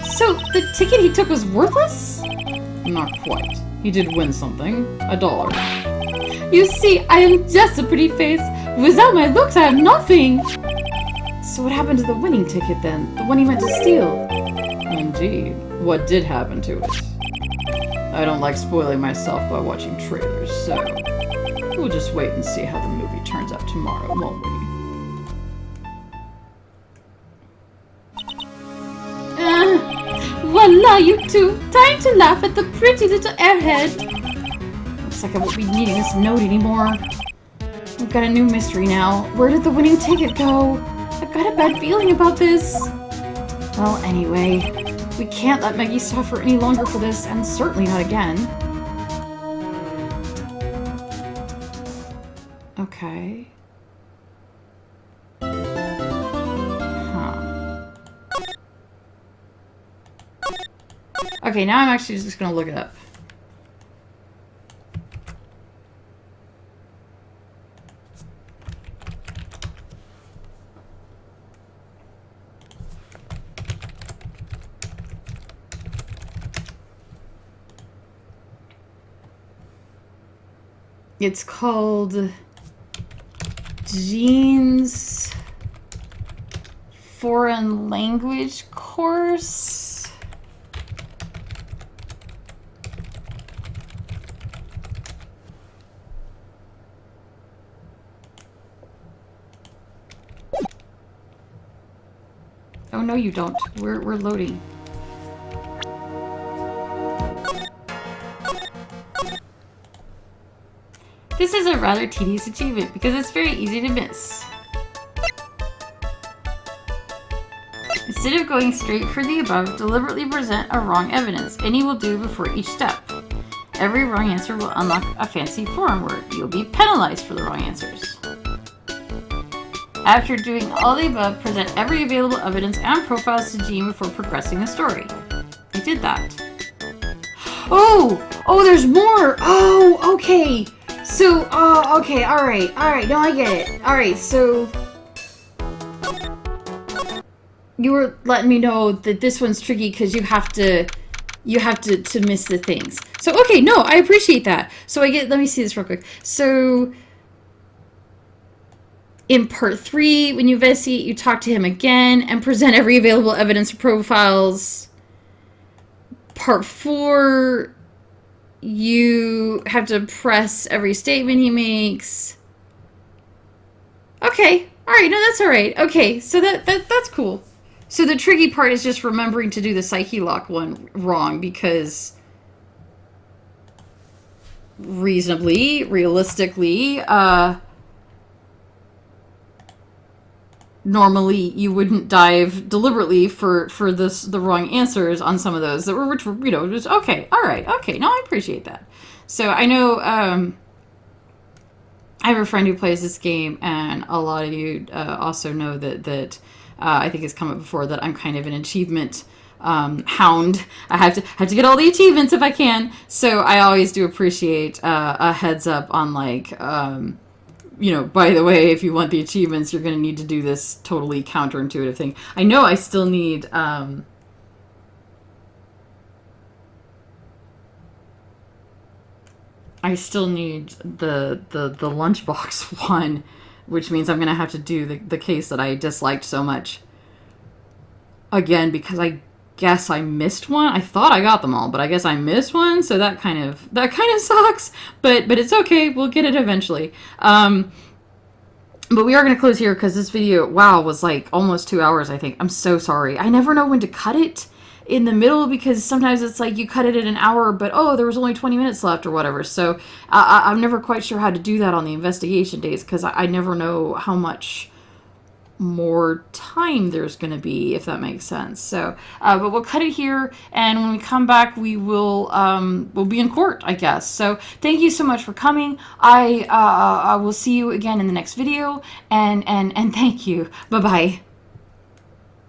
So, the ticket he took was worthless?
Not quite. He did win something. $1.
You see, I am just a pretty face. Without my looks, I have nothing.
So what happened to the winning ticket then? The one he went to steal?
Indeed. What did happen to it? I don't like spoiling myself by watching trailers, so we'll just wait and see how the movie turns out tomorrow, won't we?
Voila, you two! Time to laugh at the pretty little airhead!
Looks like I won't be needing this note anymore. We've got a new mystery now. Where did the winning ticket go? I've got a bad feeling about this. Well, anyway, we can't let Maggie suffer any longer for this, and certainly not again. Okay. Okay, now I'm actually just gonna look it up. It's called Jean's Foreign Language Course. Oh, no, you don't. We're loading. This is a rather tedious achievement because it's very easy to miss. Instead of going straight for the above, deliberately present a wrong evidence. Any will do before each step. Every wrong answer will unlock a fancy foreign word. You'll be penalized for the wrong answers. After doing all the above, present every available evidence and profiles to Jean before progressing the story. I did that. Oh! Oh, there's more! Oh, okay! So, okay, alright, no, I get it. Alright, so... You were letting me know that this one's tricky because you have to miss the things. So, okay, no, I appreciate that. So let me see this real quick. So... In part 3, when you investigate, you talk to him again and present every available evidence or profiles. Part 4, you have to press every statement he makes. Okay. All right. No, that's all right. Okay. So that's cool. So the tricky part is just remembering to do the psyche lock one wrong, because realistically, normally you wouldn't dive deliberately for the wrong answers on some of those that were, which were, just okay. All right. Okay. No, I appreciate that. So I know, I have a friend who plays this game, and a lot of you also know that I think it's come up before that I'm kind of an achievement hound. I have to get all the achievements if I can. So I always do appreciate a heads up on, like, by the way, if you want the achievements, you're going to need to do this totally counterintuitive thing. I know I still need the lunchbox one, which means I'm going to have to do the case that I disliked so much again, because I guess I missed one. I thought I got them all, but I guess I missed one, so that kind of sucks, but it's okay. We'll get it eventually. But we are going to close here because this video, wow, was like almost 2 hours, I think. I'm so sorry. I never know when to cut it in the middle, because sometimes it's like you cut it at an hour, but there was only 20 minutes left or whatever. So I'm never quite sure how to do that on the investigation days, because I never know how much more time there's going to be, if that makes sense. So but we'll cut it here, and when we come back, we will we'll be in court, I guess. So thank you so much for coming. I will see you again in the next video, and thank you. Bye bye.